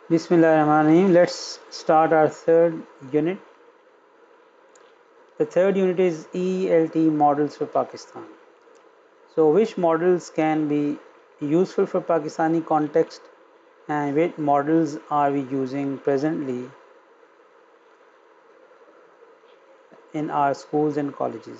Bismillahirrahmanirrahim. Let's start our third unit. The third unit is ELT models for Pakistan. So which models can be useful for Pakistani context and which models are we using presently in our schools and colleges.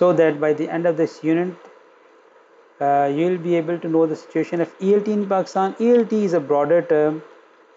so that by the end of this unit you will be able to know the situation of ELT in Pakistan. ELT is a broader term,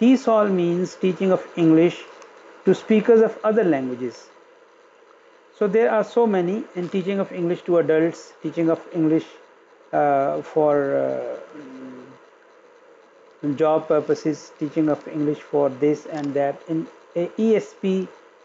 TESOL means teaching of English to speakers of other languages. So there are so many in teaching of English to adults, teaching of English for job purposes, teaching of English for this and that. In ESP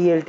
ELT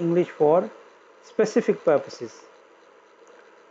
English for specific purposes.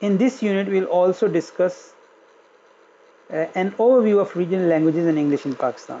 In this unit we'll also discuss an overview of regional languages and English in Pakistan.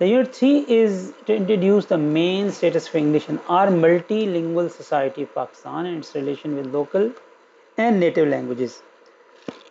The unit 3 is to introduce the main status of English in our multilingual society of Pakistan and its relation with local and native languages.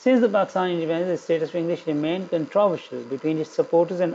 Since the Pakistan independence, the status of English remained controversial between its supporters and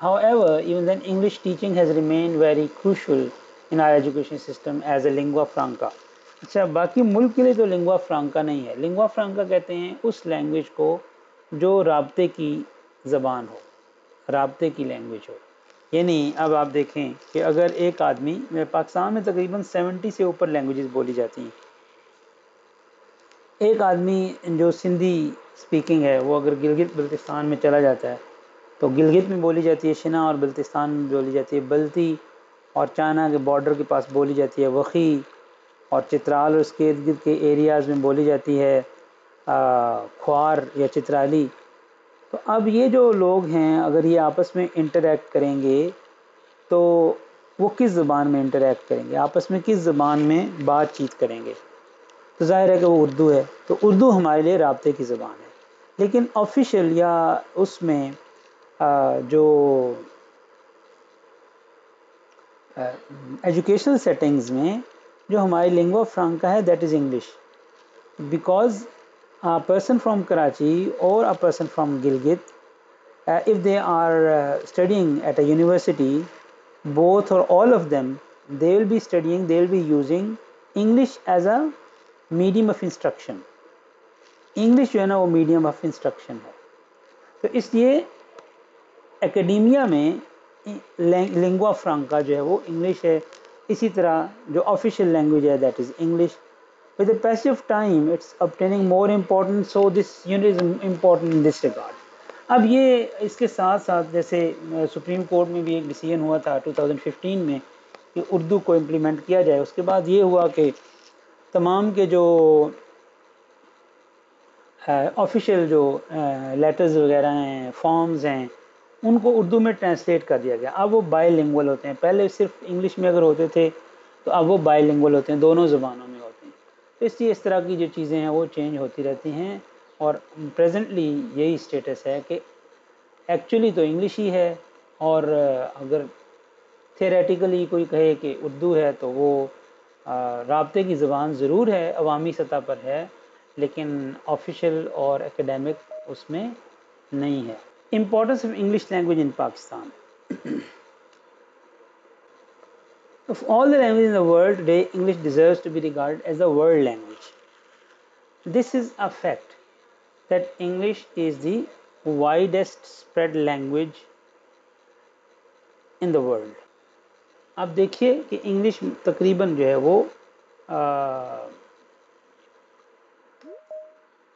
However, even then, English teaching has remained very crucial in our education system as a lingua franca. اچھا باقی ملک کے لیے تو lingua فرانکا نہیں ہے. Lingua فرانکا کہتے ہیں اس language کو جو رابطے کی زبان ہو, رابطے کی لینگویج ہو. یعنی اب آپ دیکھیں کہ اگر ایک آدمی, پاکستان میں تقریباً 70 سے اوپر لینگویجز بولی جاتی ہیں. ایک آدمی جو سندھی سپیکنگ ہے وہ اگر گلگت بلتستان میں چلا جاتا ہے تو گلگت میں بولی جاتی ہے شنا, اور بلتستان میں بولی جاتی ہے بلتی, اور چائنا کے بارڈر کے پاس بولی جاتی ہے وخی, اور چترال اور اس کے ارد گرد کے ایریاز میں بولی جاتی ہے کھوار یا چترالی. تو اب یہ جو لوگ ہیں اگر یہ آپس میں انٹریکٹ کریں گے تو وہ کس زبان میں انٹریکٹ کریں گے, آپس میں کس زبان میں بات چیت کریں گے؟ تو ظاہر ہے کہ وہ اردو ہے. تو اردو ہمارے لیے رابطے کی زبان ہے. لیکن آفیشیل یا اس میں جو ایجوکیشنل سیٹنگز میں جو ہماری لنگوا فرانکا ہے that is English, because a person from Karachi or a person from Gilgit, if they are studying at a university, both or all of them, they will be using English as a medium of instruction. English جو ہے نا وہ medium of instruction ہے. تو اس لیے academia میں lingua فرانکا جو ہے وہ انگلش ہے. اسی طرح جو آفیشیل لینگویج ہے that is English. With the passage of time, it's obtaining more importance, so this unit is important in this regard. اب یہ اس کے ساتھ ساتھ جیسے سپریم کورٹ میں بھی ایک ڈیسیژن ہوا تھا 2015 میں کہ اردو کو امپلیمنٹ کیا جائے. اس کے بعد یہ ہوا کہ تمام کے جو آفیشیل جو لیٹرز وغیرہ ہیں, فارمز ہیں, ان کو اردو میں ٹرانسلیٹ کر دیا گیا. اب وہ بائی لنگول ہوتے ہیں. پہلے صرف انگلش میں اگر ہوتے تھے تو اب وہ بائی لنگول ہوتے ہیں, دونوں زبانوں میں ہوتے ہیں. تو اس لیے اس طرح کی جو چیزیں ہیں وہ چینج ہوتی رہتی ہیں, اور پریزنٹلی یہی اسٹیٹس ہے کہ ایکچولی تو انگلش ہی ہے, اور اگر تھیوریٹیکلی کوئی کہے کہ اردو ہے تو وہ رابطے کی زبان ضرور ہے, عوامی سطح پر ہے, لیکن آفیشیل اور اکیڈیمک اس میں نہیں ہے. Importance of English language in Pakistan. Of all the languages in the world today, English deserves to be regarded as a world language. This is a fact that English is the widest spread language in the world. اب دیکھیے کہ English تقریباً جو ہے وہ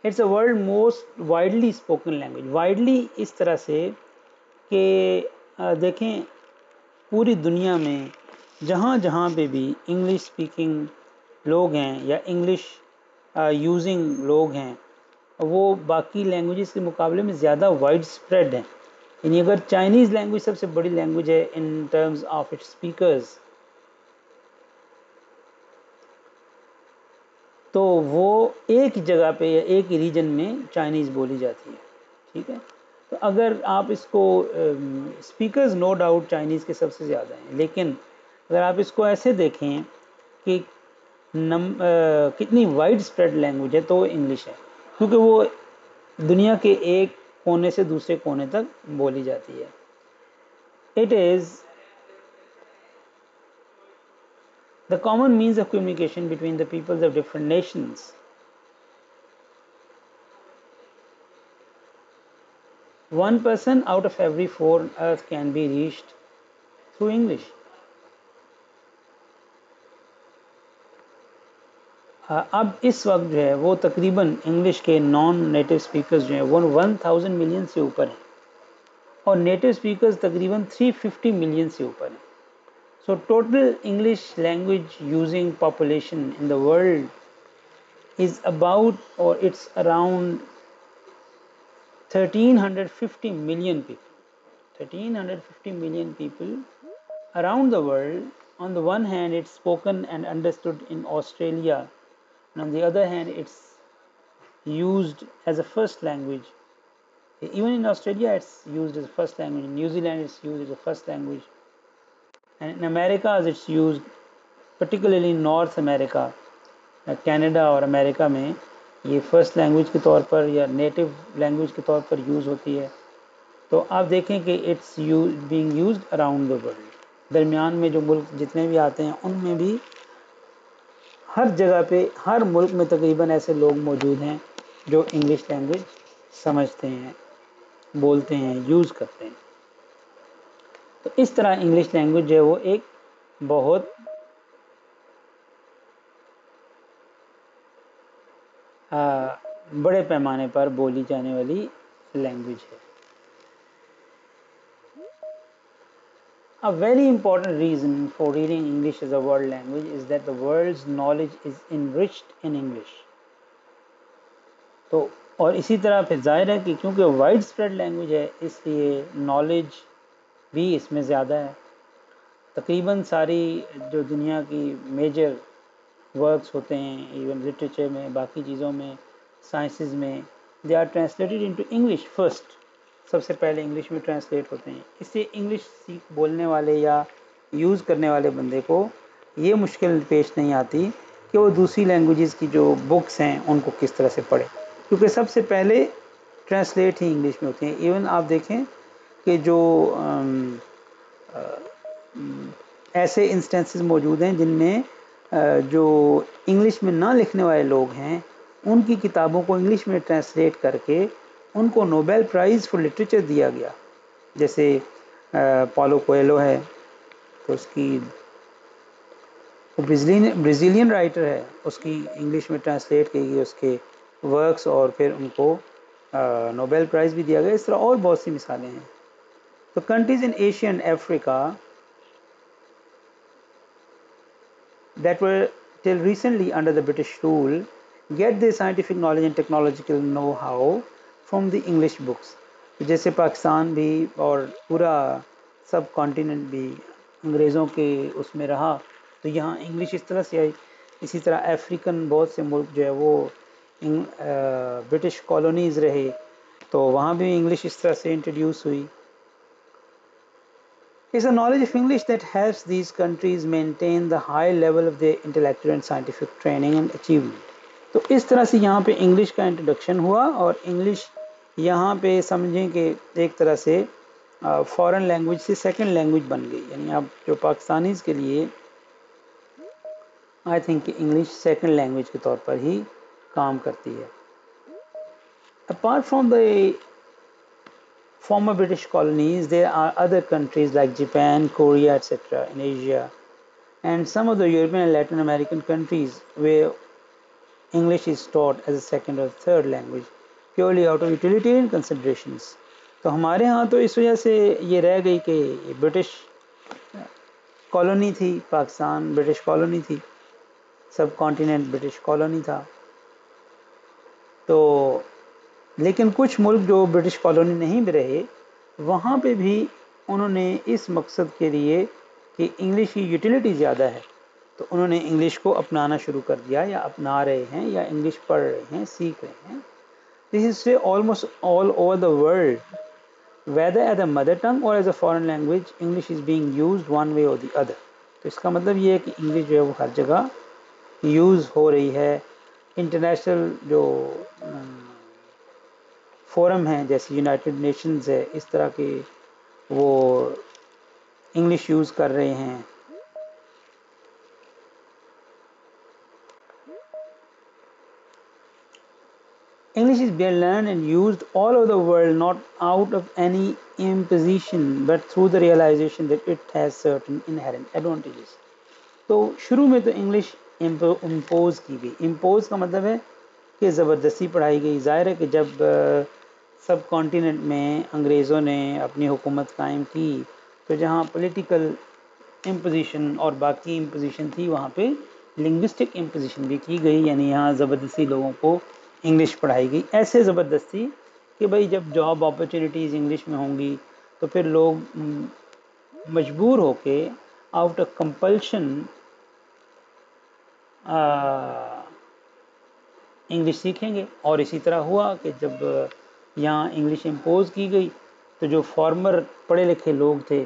it's a world most widely spoken language. Widely اس طرح سے کہ دیکھیں پوری دنیا میں جہاں جہاں پہ بھی انگلش اسپیکنگ لوگ ہیں یا انگلش یوزنگ لوگ ہیں وہ باقی لینگویجز کے مقابلے میں زیادہ وائڈ اسپریڈ ہیں. یعنی اگر چائنیز لینگویج سب سے بڑی لینگویج ہے in terms of its speakers, تو وہ ایک جگہ پہ یا ایک ریجن میں چائنیز بولی جاتی ہے. ٹھیک ہے, تو اگر آپ اس کو اسپیکرز نو ڈاؤٹ چائنیز کے سب سے زیادہ ہیں, لیکن اگر آپ اس کو ایسے دیکھیں کہ کتنی وائڈ اسپریڈ لینگویج ہے تو وہ انگلش ہے, کیونکہ وہ دنیا کے ایک کونے سے دوسرے کونے تک بولی جاتی ہے. It is the common means of communication between the peoples of different nations. One person out of every 4 on earth can be reached through English. اب اس وقت جو ہے وہ تقریباً انگلش کے نان نیٹو اسپیکرز جو ہیں وہ 1000 ملین سے اوپر ہیں, اور نیٹو اسپیکرز تقریباً 350 ملین سے اوپر ہیں. So total English language using population in the world is about, or it's around 1350 million people. 1350 million people around the world. On the one hand, it's spoken and understood in Australia, and on the other hand, it's used as a first language. Even in Australia, it's used as a first language. In New Zealand, it's used as a first language. And in America, it's used particularly in North America, Canada اور امریکہ میں یہ first language کے طور پر یا native language کے طور پر use ہوتی ہے. تو آپ دیکھیں کہ it's being used around the world. درمیان میں جو ملک جتنے بھی آتے ہیں ان میں بھی ہر جگہ پہ ہر ملک میں تقریباً ایسے لوگ موجود ہیں جو انگلش لینگویج سمجھتے ہیں, بولتے ہیں, یوز کرتے ہیں. تو اس طرح انگلش لینگویج جو ہے وہ ایک بہت بڑے پیمانے پر بولی جانے والی لینگویج ہے. A very important reason for reading English as a world language is that the world's knowledge is enriched in English. تو اور اسی طرح پھر ظاہر ہے کہ کیونکہ وائڈ اسپریڈ لینگویج ہے اس لیے نالج بھی اس میں زیادہ ہے. تقریباً ساری جو دنیا کی میجر ورکس ہوتے ہیں ایون لٹریچر میں, باقی چیزوں میں, سائنسز میں, they are translated into English first. سب سے پہلے انگلش میں ٹرانسلیٹ ہوتے ہیں. اس سے انگلش بولنے والے یا یوز کرنے والے بندے کو یہ مشکل پیش نہیں آتی کہ وہ دوسری لینگویجز کی جو بکس ہیں ان کو کس طرح سے پڑھے, کیونکہ سب سے پہلے ٹرانسلیٹ ہی انگلش میں ہوتے ہیں. ایون آپ دیکھیں کہ جو ایسے انسٹنسز موجود ہیں جن میں جو انگلش میں نہ لکھنے والے لوگ ہیں ان کی کتابوں کو انگلش میں ٹرانسلیٹ کر کے ان کو نوبل پرائز فار لٹریچر دیا گیا. جیسے پالو کویلو ہے تو اس کی برازیلین رائٹر ہے, اس کی انگلش میں ٹرانسلیٹ کی گئی اس کے ورکس اور پھر ان کو نوبل پرائز بھی دیا گیا. اس طرح اور بہت سی مثالیں ہیں. تو countries in Asia and Africa that were till recently under the British rule get their scientific knowledge and technological know-how from the English books. جیسے پاکستان بھی اور پورا سب کانٹیننٹ بھی انگریزوں کے اس میں رہا تو یہاں انگلش اس طرح سے آئی. اسی طرح افریقن بہت سے ملک جو ہے وہ برٹش کالونیز رہے تو وہاں بھی انگلش اس طرح سے انٹروڈیوس ہوئی. It's a knowledge of English that helps these countries maintain the high level of their intellectual and scientific training and achievement. تو اس طرح سے یہاں پہ انگلش کا انٹروڈکشن ہوا اور انگلش یہاں پہ سمجھیں کہ ایک طرح سے فارن لینگویج سے سیکنڈ لینگویج بن گئی. یعنی اب جو پاکستانیز کے لیے آئی تھنک کہ انگلش سیکنڈ لینگویج کے طور پر ہی کام کرتی ہے. Apart from the former British colonies, there are other countries like Japan, Korea, etc. in Asia, and some of the European and Latin American countries where English is taught as a second or third language, purely out of utilitarian considerations. تو ہمارے ہاں تو اس وجہ سے یہ رہ گئی کہ برٹش کالونی تھی, پاکستان برٹش کالونی تھی, سب کانٹیننٹ برٹش کالونی تھا. تو لیکن کچھ ملک جو برٹش کالونی نہیں بھی رہے وہاں پہ بھی انہوں نے اس مقصد کے لیے کہ انگلش کی یوٹیلیٹی زیادہ ہے تو انہوں نے انگلش کو اپنانا شروع کر دیا یا اپنا رہے ہیں یا انگلش پڑھ رہے ہیں, سیکھ رہے ہیں. دس از سے almost all over the world whether as a mother tongue or as a foreign language, English is being used one way or the other. تو اس کا مطلب یہ ہے کہ انگلش جو ہے وہ ہر جگہ یوز ہو رہی ہے. انٹرنیشنل جو فورم ہیں جیسے یونائٹڈ نیشنز ہے اس طرح کے وہ انگلش یوز کر رہے ہیں. English is being learned and used all over the world, not out of any imposition, but through the realization that it has certain inherent advantages. تو شروع میں تو انگلش امپوز کی گئی. امپوز کا مطلب ہے کہ زبردستی پڑھائی گئی. ظاہر ہے کہ جب سب کانٹیننٹ میں انگریزوں نے اپنی حکومت قائم کی تو جہاں پولیٹیکل امپوزیشن اور باقی امپوزیشن تھی وہاں پہ لنگوسٹک امپوزیشن بھی کی گئی. یعنی یہاں زبردستی لوگوں کو انگلش پڑھائی گئی, ایسے زبردستی کہ بھائی جب جاب اپرچونیٹیز انگلش میں ہوں گی تو پھر لوگ مجبور ہو کے آؤٹ آف کمپلشن انگلش سیکھیں گے. اور اسی طرح ہوا کہ جب یہاں انگلش امپوز کی گئی تو جو فارمر پڑھے لکھے لوگ تھے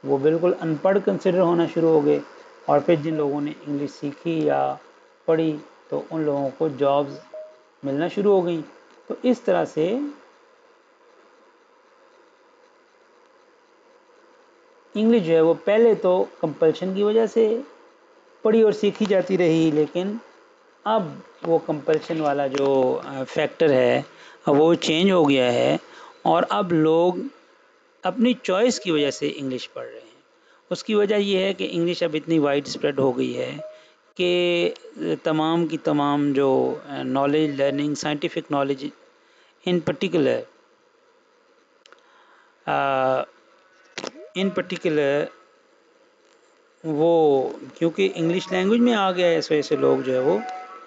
وہ بالکل ان پڑھ کنسیڈر ہونا شروع ہو گئے, اور پھر جن لوگوں نے انگلش سیکھی یا پڑھی تو ان لوگوں کو جابز ملنا شروع ہو گئیں. تو اس طرح سے انگلش جو ہے وہ پہلے تو کمپلشن کی وجہ سے پڑھی اور سیکھی جاتی رہی، لیکن اب وہ کمپلشن والا جو فیکٹر ہے وہ چینج ہو گیا ہے، اور اب لوگ اپنی چوائس کی وجہ سے انگلش پڑھ رہے ہیں۔ اس کی وجہ یہ ہے کہ انگلش اب اتنی وائڈ اسپریڈ ہو گئی ہے کہ تمام کی تمام جو knowledge, learning, scientific knowledge in particular وہ کیونکہ انگلش لینگویج میں آ گیا ہے، اس وجہ سے لوگ جو ہے وہ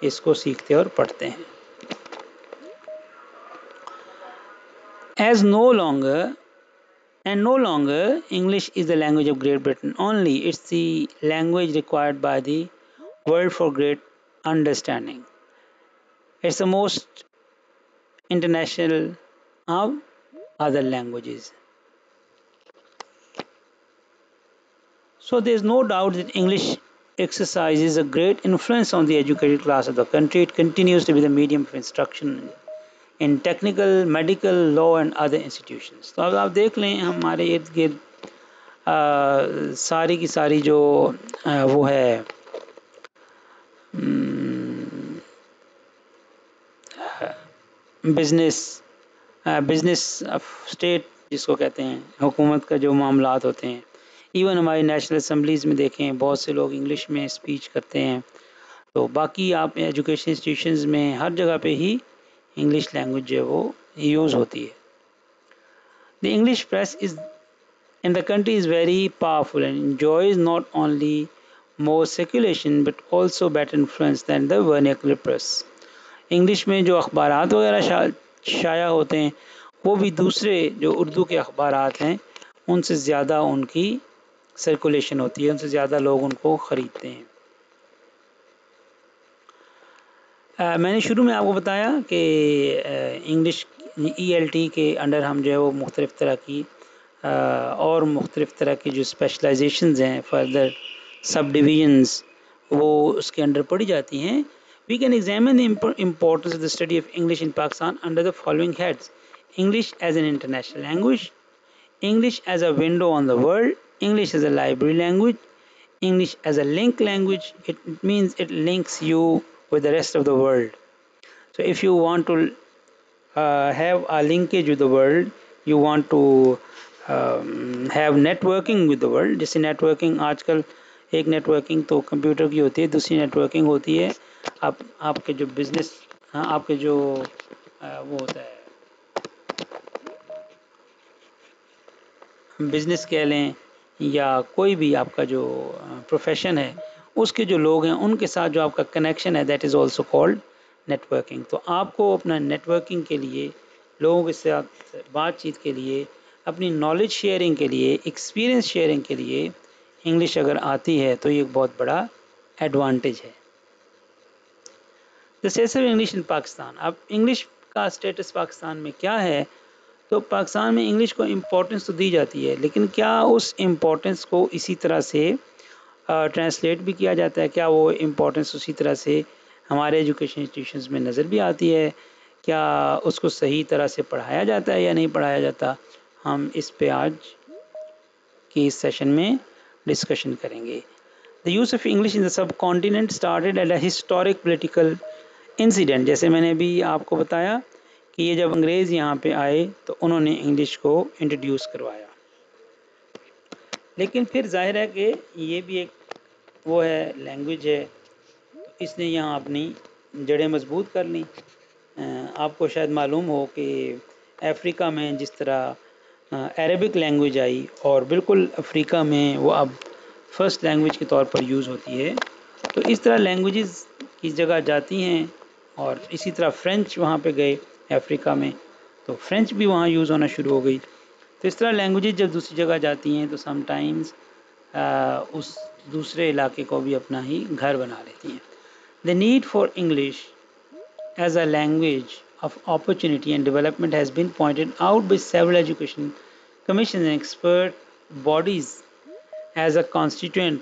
اس کو سیکھتے اور پڑھتے ہیں۔ No longer English is the language of Great Britain only, it's the language required by the world for great understanding. It's the most international of other languages. So there is no doubt that English exercises a great influence on the educated class of the country. It continues to be the medium of instruction in technical, medical, law and other institutions. تو اب آپ دیکھ لیں ہمارے ارد گرد ساری کی ساری جو وہ ہے بزنس اسٹیٹ جس کو کہتے ہیں، حکومت کا جو معاملات ہوتے ہیں، ایون ہماری نیشنل اسمبلیز میں دیکھیں بہت سے لوگ انگلش میں اسپیچ کرتے ہیں، تو باقی آپ ایجوکیشن انسٹیٹیوشنز میں ہر جگہ پہ ہی انگلش لینگویج جو ہے وہ یوز ہوتی ہے۔ The English press is in the country is very powerful and enjoys not only more circulation but also better influence than the vernacular press. English میں جو اخبارات وغیرہ شائع ہوتے ہیں وہ بھی دوسرے جو اردو کے اخبارات ہیں ان سے زیادہ ان کی سرکولیشن ہوتی ہے، ان سے زیادہ لوگ ان کو خریدتے ہیں۔ میں نے شروع میں آپ کو بتایا کہ انگلش ELT کے انڈر ہم جو ہے وہ مختلف طرح کی اور مختلف طرح کی جو اسپیشلائزیشنز ہیں، فردر سب ڈویژنز، وہ اس کے انڈر پڑھی جاتی ہیں۔ We can examine the importance of the study of English in Pakistan under the following heads: English as an international language, English as a window on the world, English as a library language, English as a link language. It means it links you with the rest of the world. So if you want to have a linkage with the world, you want to have networking with the world. جیسے networking آج کل ایک networking تو computer کی ہوتی ہے، دوسری networking ہوتی ہے آپ کے جو بزنس، آپ کے جو وہ ہوتا ہے بزنس کہہ لیں یا کوئی بھی آپ کا جو پروفیشن ہے اس کے جو لوگ ہیں ان کے ساتھ جو آپ کا کنیکشن ہے، that is also called networking. تو آپ کو اپنا نیٹورکنگ کے لیے، لوگوں کے ساتھ بات چیت کے لیے، اپنی نالج شیئرنگ کے لیے، ایکسپیرئنس شیئرنگ کے لیے انگلش اگر آتی ہے تو یہ ایک بہت بڑا ایڈوانٹیج ہے۔ The status of English in Pakistan, اب انگلش کا اسٹیٹس پاکستان میں کیا ہے؟ تو پاکستان میں انگلش کو امپورٹنس تو دی جاتی ہے، لیکن کیا اس امپورٹنس کو اسی طرح سے ٹرانسلیٹ بھی کیا جاتا ہے؟ کیا وہ امپورٹنس اسی طرح سے ہمارے ایجوکیشن انسٹیٹیوشنز میں نظر بھی آتی ہے؟ کیا اس کو صحیح طرح سے پڑھایا جاتا ہے یا نہیں پڑھایا جاتا؟ ہم اس پہ آج کی اس سیشن میں ڈسکشن کریں گے۔ The use of English in the subcontinent started at a historic political incident. جیسے میں نے ابھی آپ کو بتایا کہ یہ جب انگریز یہاں پہ آئے تو انہوں نے انگلش کو انٹروڈیوس کروایا، لیکن پھر ظاہر ہے کہ یہ بھی ایک وہ ہے لینگویج ہے، اس نے یہاں اپنی جڑیں مضبوط کر لیں۔ آپ کو شاید معلوم ہو کہ افریقہ میں جس طرح عربک لینگویج آئی اور بالکل افریقہ میں وہ اب فرسٹ لینگویج کے طور پر یوز ہوتی ہے، تو اس طرح لینگویجز کی جگہ جاتی ہیں، اور اسی طرح فرینچ وہاں پہ گئے افریقہ میں تو فرینچ بھی وہاں یوز ہونا شروع ہو گئی۔ تو اس طرح لینگویجز جب دوسری جگہ جاتی ہیں تو سم ٹائمز اس دوسرے علاقے کو بھی اپنا ہی گھر بنا لیتی ہیں۔ The need for English as a language of opportunity and development has been pointed out by several education commissions and expert bodies as a constituent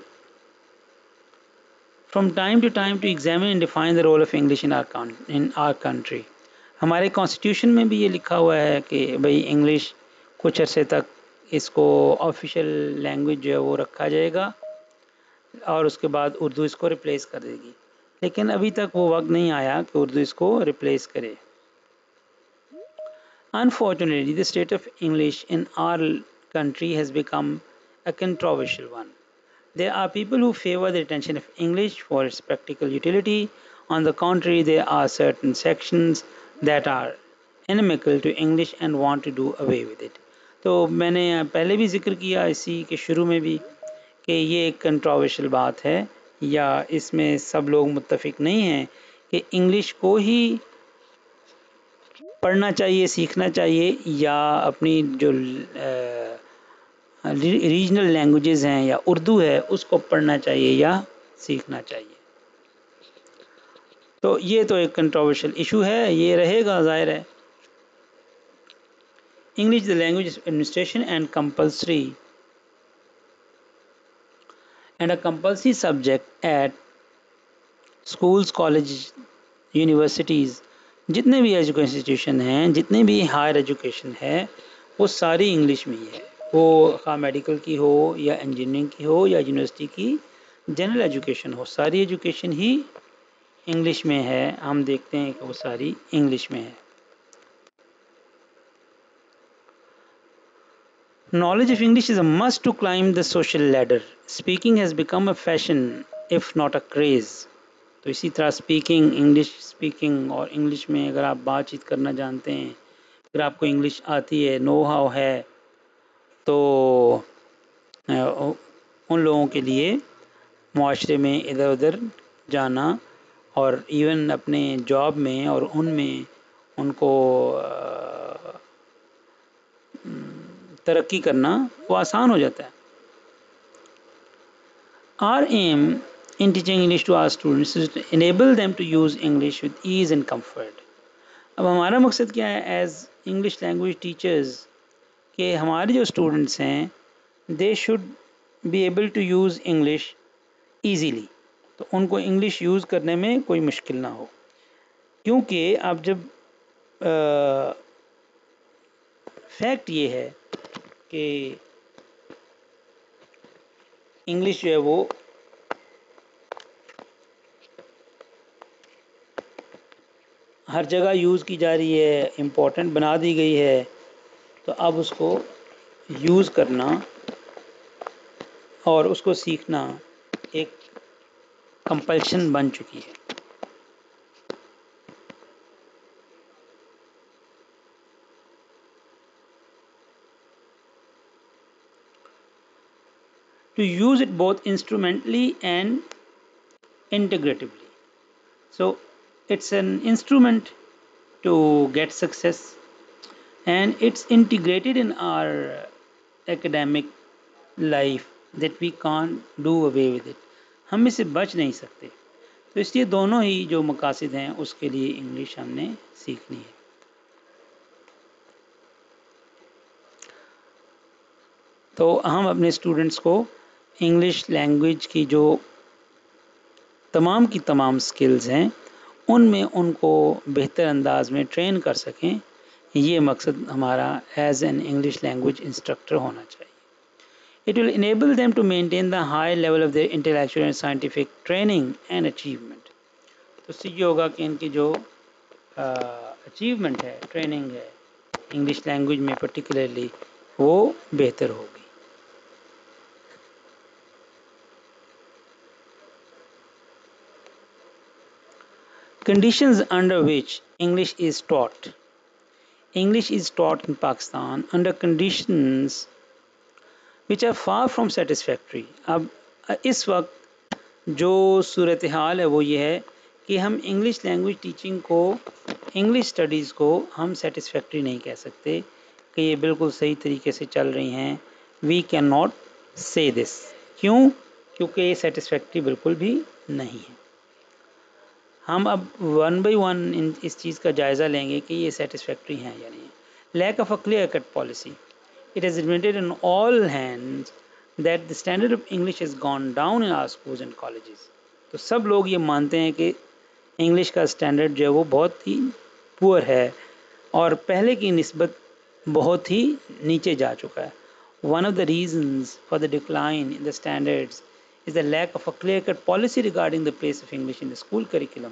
from time to time to examine and define the role of English in our country. ہمارے constitution میں بھی یہ لکھا ہوا ہے کہ بھئی English کچھ عرصے تک اس کو آفیشیل لینگویج جو ہے وہ رکھا جائے گا اور اس کے بعد اردو اس کو ریپلیس کر دے گی، لیکن ابھی تک وہ وقت نہیں آیا کہ اردو اس کو ریپلیس کرے. Unfortunately, the state of English in our country has become a controversial one. There are people who favor the retention of English for its practical utility. On the contrary, there are certain sections that are inimical to English and want to do away with it. تو میں نے پہلے بھی ذکر کیا اسی کے شروع میں بھی کہ یہ ایک کنٹروورشل بات ہے، یا اس میں سب لوگ متفق نہیں ہیں کہ انگلش کو ہی پڑھنا چاہیے، سیکھنا چاہیے، یا اپنی جو ریجنل لینگویجز ہیں یا اردو ہے اس کو پڑھنا چاہیے یا سیکھنا چاہیے. تو یہ تو ایک کنٹروورشل ایشو ہے، یہ رہے گا ظاہر ہے. English is the language of administration and compulsory and a compulsory subject at schools, colleges, universities. جتنے بھی ایجوکیشن انسٹیٹیوشن ہیں، جتنے بھی ہائر ایجوکیشن ہے، وہ ساری انگلش میں ہی ہے، وہ خواہ میڈیکل کی ہو یا انجینئرنگ کی ہو یا یونیورسٹی کی جنرل ایجوکیشن ہو، ساری ایجوکیشن ہی انگلش میں ہے. ہم دیکھتے ہیں کہ وہ ساری انگلش میں ہے. Knowledge of English is a must to climb the social ladder. Speaking has become a fashion, if not a craze. تو اسی طرح اسپیکنگ، انگلش اسپیکنگ اور انگلش میں اگر آپ بات چیت کرنا جانتے ہیں، اگر آپ کو انگلش آتی ہے، نو ہاؤ ہے، تو ان لوگوں کے لیے معاشرے میں ادھر ادھر جانا اور ایون اپنے جاب میں اور ان میں ان کو ترقی کرنا وہ آسان ہو جاتا ہے. Our aim in teaching English to our students is to enable them to use English with ease and comfort. اب ہمارا مقصد کیا ہے ایز انگلش لینگویج ٹیچرز، کہ ہمارے جو اسٹوڈنٹس ہیں they should be able to use English easily, تو ان کو انگلش یوز کرنے میں کوئی مشکل نہ ہو. کیونکہ اب جب فیکٹ یہ ہے کہ انگلش جو ہے وہ ہر جگہ یوز کی جا رہی ہے، امپورٹنٹ بنا دی گئی ہے، تو اب اس کو یوز کرنا اور اس کو سیکھنا ایک کمپلشن بن چکی ہے. To use it both instrumentally and integratively. So it's an instrument to get success and it's integrated in our academic life that we can't do away with it. ہم اس سے بچ نہیں سکتے، تو اس لیے دونوں ہی جو مقاصد ہیں اس کے لیے انگلش ہم نے سیکھنی ہے. تو ہم اپنے اسٹوڈنٹس کو انگلش لینگویج کی جو تمام کی تمام سکلز ہیں ان میں ان کو بہتر انداز میں ٹرین کر سکیں، یہ مقصد ہمارا as an English language instructor ہونا چاہیے. It will enable them to maintain the high level of their intellectual and scientific training and achievement. تو اس سے یہ ہوگا کہ ان کی جو اچیومنٹ ہے، ٹریننگ ہے انگلش لینگویج میں پرٹیکولرلی، وہ بہتر ہوگی. Conditions under which English is taught. English is taught in Pakistan under conditions which are far from satisfactory. اب اس وقت جو صورتحال ہے وہ یہ ہے کہ ہم انگلش لینگویج ٹیچنگ کو، انگلش اسٹڈیز کو ہم سیٹسفیکٹری نہیں کہہ سکتے کہ یہ بالکل صحیح طریقے سے چل رہی ہیں. وی کین ناٹ سے دس. کیوں؟ کیونکہ یہ سیٹسفیکٹری بالکل بھی نہیں ہے. ہم اب ون بائی ون اس چیز کا جائزہ لیں گے کہ یہ سیٹسفیکٹری ہیں یا نہیں. Lack of a clear cut policy. It is admitted in all hands that the standard of English has gone down in our schools and colleges. تو سب لوگ یہ مانتے ہیں کہ انگلش کا اسٹینڈرڈ جو ہے وہ بہت ہی پور ہے اور پہلے کی نسبت بہت ہی نیچے جا چکا ہے. One of the reasons for the decline in the standards is the lack of a clear-cut policy regarding the place of English in the school curriculum.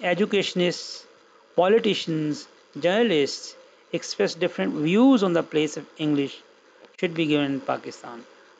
educationists, politicians, journalists express different views on the place of English should be given in Pakistan.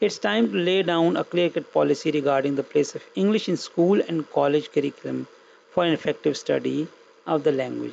It's time to lay down a clear-cut policy regarding the place of English in school and college curriculum for an effective study of the language.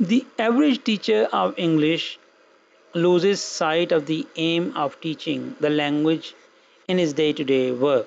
The average teacher of English loses sight of the aim of teaching the language in his day-to-day work.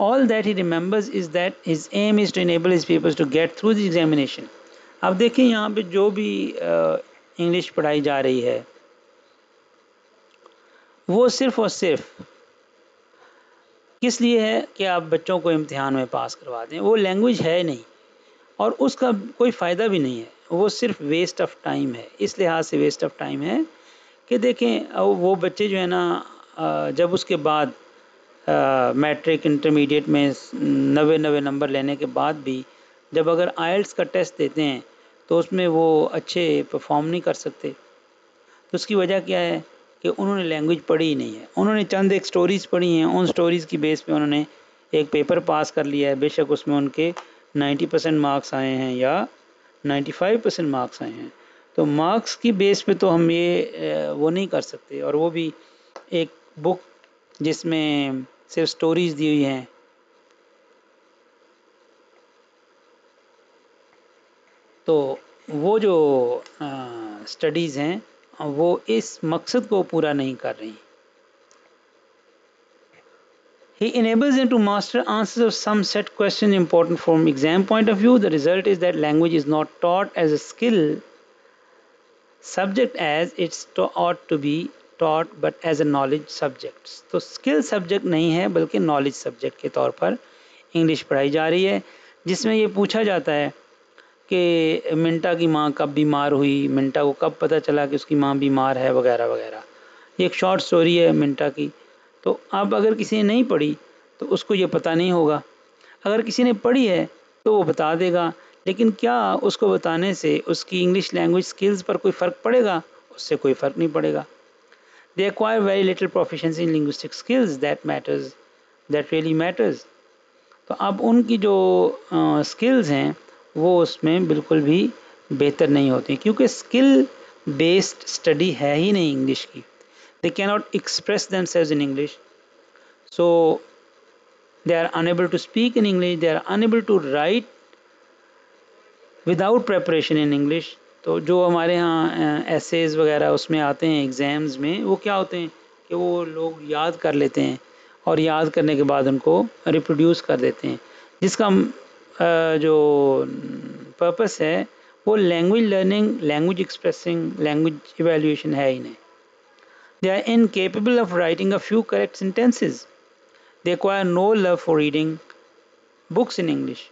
All that he remembers is that his aim is to enable his pupils to get through the examination. اب دیکھیں یہاں پہ جو بھی English پڑھائی جا رہی ہے وہ صرف اور صرف کس لیے ہے کہ آپ بچوں کو امتحان میں پاس کروا دیں. وہ لینگویج ہے نہیں اور اس کا کوئی فائدہ بھی نہیں ہے، وہ صرف ویسٹ آف ٹائم ہے. اس لحاظ سے ویسٹ آف ٹائم ہے کہ دیکھیں وہ بچے جو ہے نا جب اس کے بعد میٹرک انٹرمیڈیٹ میں 90 نمبر لینے کے بعد بھی جب اگر آئلٹس کا ٹیسٹ دیتے ہیں تو اس میں وہ اچھے پرفارم نہیں کر سکتے. تو اس کی وجہ کیا ہے کہ انہوں نے لینگویج پڑھی ہی نہیں ہے. انہوں نے چند ایک سٹوریز پڑھی ہیں، ان سٹوریز کی بیس پہ انہوں نے ایک پیپر پاس کر لیا ہے، بے شک اس میں ان کے 90% مارکس آئے ہیں یا 95% مارکس آئے ہیں. تو مارکس کی بیس پہ تو ہم یہ وہ نہیں کر سکتے، اور وہ بھی ایک بک جس میں صرف سٹوریز دی ہوئی ہیں. تو وہ جو سٹڈیز ہیں وہ اس مقصد کو پورا نہیں کر رہی. He enables them to master answers of some set questions important from exam point of view. The result is that language is not taught as a skill subject as it's ought to be taught, but as a knowledge subject. تو skill subject نہیں ہے بلکہ knowledge subject کے طور پر English پڑھائی جا رہی ہے، جس میں یہ پوچھا جاتا ہے کہ منٹا کی ماں کب بیمار ہوئی، منٹا کو کب پتہ چلا کہ اس کی ماں بیمار ہے، وغیرہ وغیرہ. یہ ایک شارٹ سٹوری ہے منٹا کی. تو اب اگر کسی نے نہیں پڑھی تو اس کو یہ پتہ نہیں ہوگا. اگر کسی نے پڑھی ہے تو وہ بتا دے گا، لیکن کیا اس کو بتانے سے اس کی انگلش لینگویج سکلز پر کوئی فرق پڑے گا؟ اس سے کوئی فرق نہیں پڑے گا. They acquire very little proficiency in linguistic skills that really matters. تو اب ان کی جو سکلز ہیں وہ اس میں بالکل بھی بہتر نہیں ہوتی، کیونکہ اسکل بیسڈ اسٹڈی ہے ہی نہیں انگلش کی. They cannot express themselves in English. So they are unable to speak in English, they are unable to write without preparation in English. تو جو ہمارے ہاں ایسیز وغیرہ اس میں آتے ہیں ایگزامز میں، وہ کیا ہوتے ہیں کہ وہ لوگ یاد کر لیتے ہیں اور یاد کرنے کے بعد ان کو ریپروڈیوس کر دیتے ہیں، جس کا جو پرپس ہے وہ language learning, language expressing, language evaluation ہے ہی نہیں. They are incapable of writing a few correct sentences. They acquire no love for reading books in English.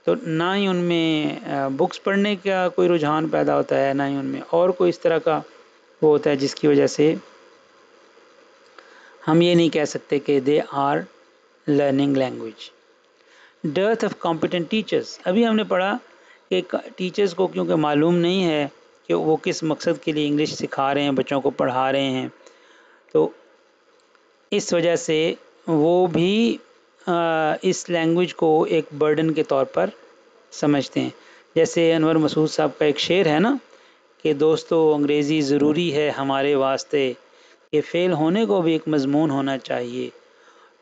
تو نہ ہی ان میں بکس پڑھنے کا کوئی رجحان پیدا ہوتا ہے، نہ ہی ان میں اور کوئی اس طرح کا وہ ہوتا ہے جس کی وجہ سے ہم یہ نہیں کہہ سکتے کہ they are learning language. Dearth of competent teachers. ابھی ہم نے پڑھا کہ ٹیچرز کو کیونکہ معلوم نہیں ہے کہ وہ کس مقصد کے لیے انگلش سکھا رہے ہیں، بچوں کو پڑھا رہے ہیں، تو اس وجہ سے وہ بھی اس لینگویج کو ایک برڈن کے طور پر سمجھتے ہیں. جیسے انور مسعود صاحب کا ایک شعر ہے نا کہ دوستو انگریزی ضروری ہے ہمارے واسطے، کہ فیل ہونے کو بھی ایک مضمون ہونا چاہیے.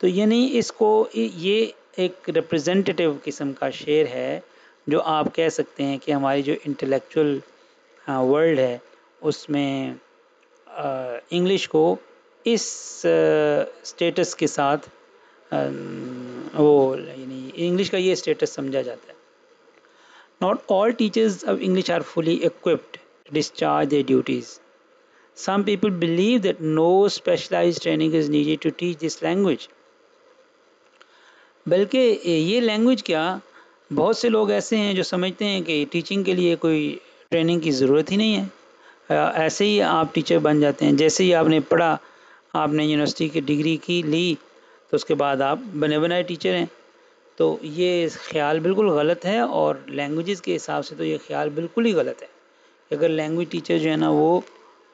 تو یعنی اس کو یہ ایک ریپرزینٹیو قسم کا شعر ہے جو آپ کہہ سکتے ہیں کہ ہماری جو انٹلیکچول ورلڈ ہے اس میں انگلش کو اس سٹیٹس کے ساتھ وہ یعنی انگلش کا یہ سٹیٹس سمجھا جاتا ہے. Not all teachers of English are fully equipped to discharge their duties. Some people believe that no specialized training is needed to teach this language. بلکہ یہ لینگویج کیا، بہت سے لوگ ایسے ہیں جو سمجھتے ہیں کہ ٹیچنگ کے لیے کوئی ٹریننگ کی ضرورت ہی نہیں ہے، ایسے ہی آپ ٹیچر بن جاتے ہیں، جیسے ہی آپ نے پڑھا، آپ نے یونیورسٹی کی ڈگری کی لی تو اس کے بعد آپ بنے بنائے ٹیچر ہیں. تو یہ خیال بالکل غلط ہے، اور لینگویجز کے حساب سے تو یہ خیال بالکل ہی غلط ہے. اگر لینگویج ٹیچر جو ہے نا وہ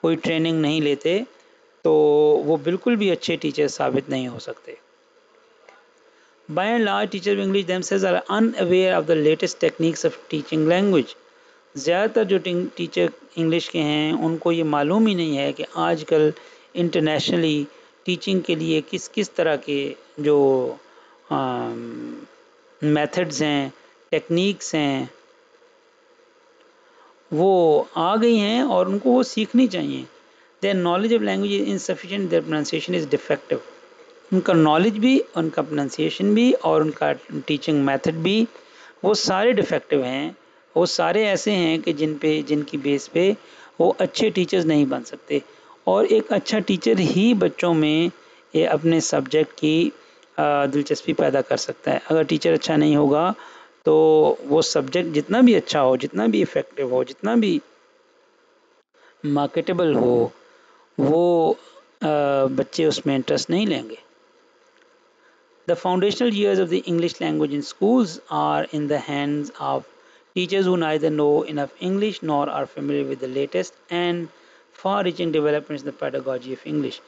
کوئی ٹریننگ نہیں لیتے تو وہ بالکل بھی اچھے ٹیچر ثابت نہیں ہو سکتے. By and large, teachers of English themselves are unaware of the latest techniques of teaching language. زیادہ تر جو ٹیچر انگلش کے ہیں ان کو یہ معلوم ہی نہیں ہے کہ آج کل انٹرنیشنلی ٹیچنگ کے لیے کس کس طرح کے جو میتھڈز ہیں، ٹیکنیکس ہیں، وہ آ گئی ہیں اور ان کو وہ سیکھنی چاہیے. Their knowledge of language is insufficient, their pronunciation is defective. ان کا نالج بھی، ان کا پروننسیشن بھی اور ان کا ٹیچنگ میتھڈ بھی، وہ سارے ڈیفیکٹو ہیں. وہ سارے ایسے ہیں کہ جن کی بیس پہ وہ اچھے ٹیچرز نہیں بن سکتے. اور ایک اچھا ٹیچر ہی بچوں میں یہ اپنے سبجیکٹ کی دلچسپی پیدا کر سکتا ہے. اگر ٹیچر اچھا نہیں ہوگا تو وہ سبجیکٹ جتنا بھی اچھا ہو، جتنا بھی افیکٹو ہو، جتنا بھی مارکیٹیبل ہو، وہ بچے اس میں انٹرسٹ نہیں لیں گے. The foundational years of the English language in schools are in the hands of teachers who neither know enough English nor are familiar with the latest and far-reaching developments in the pedagogy of English.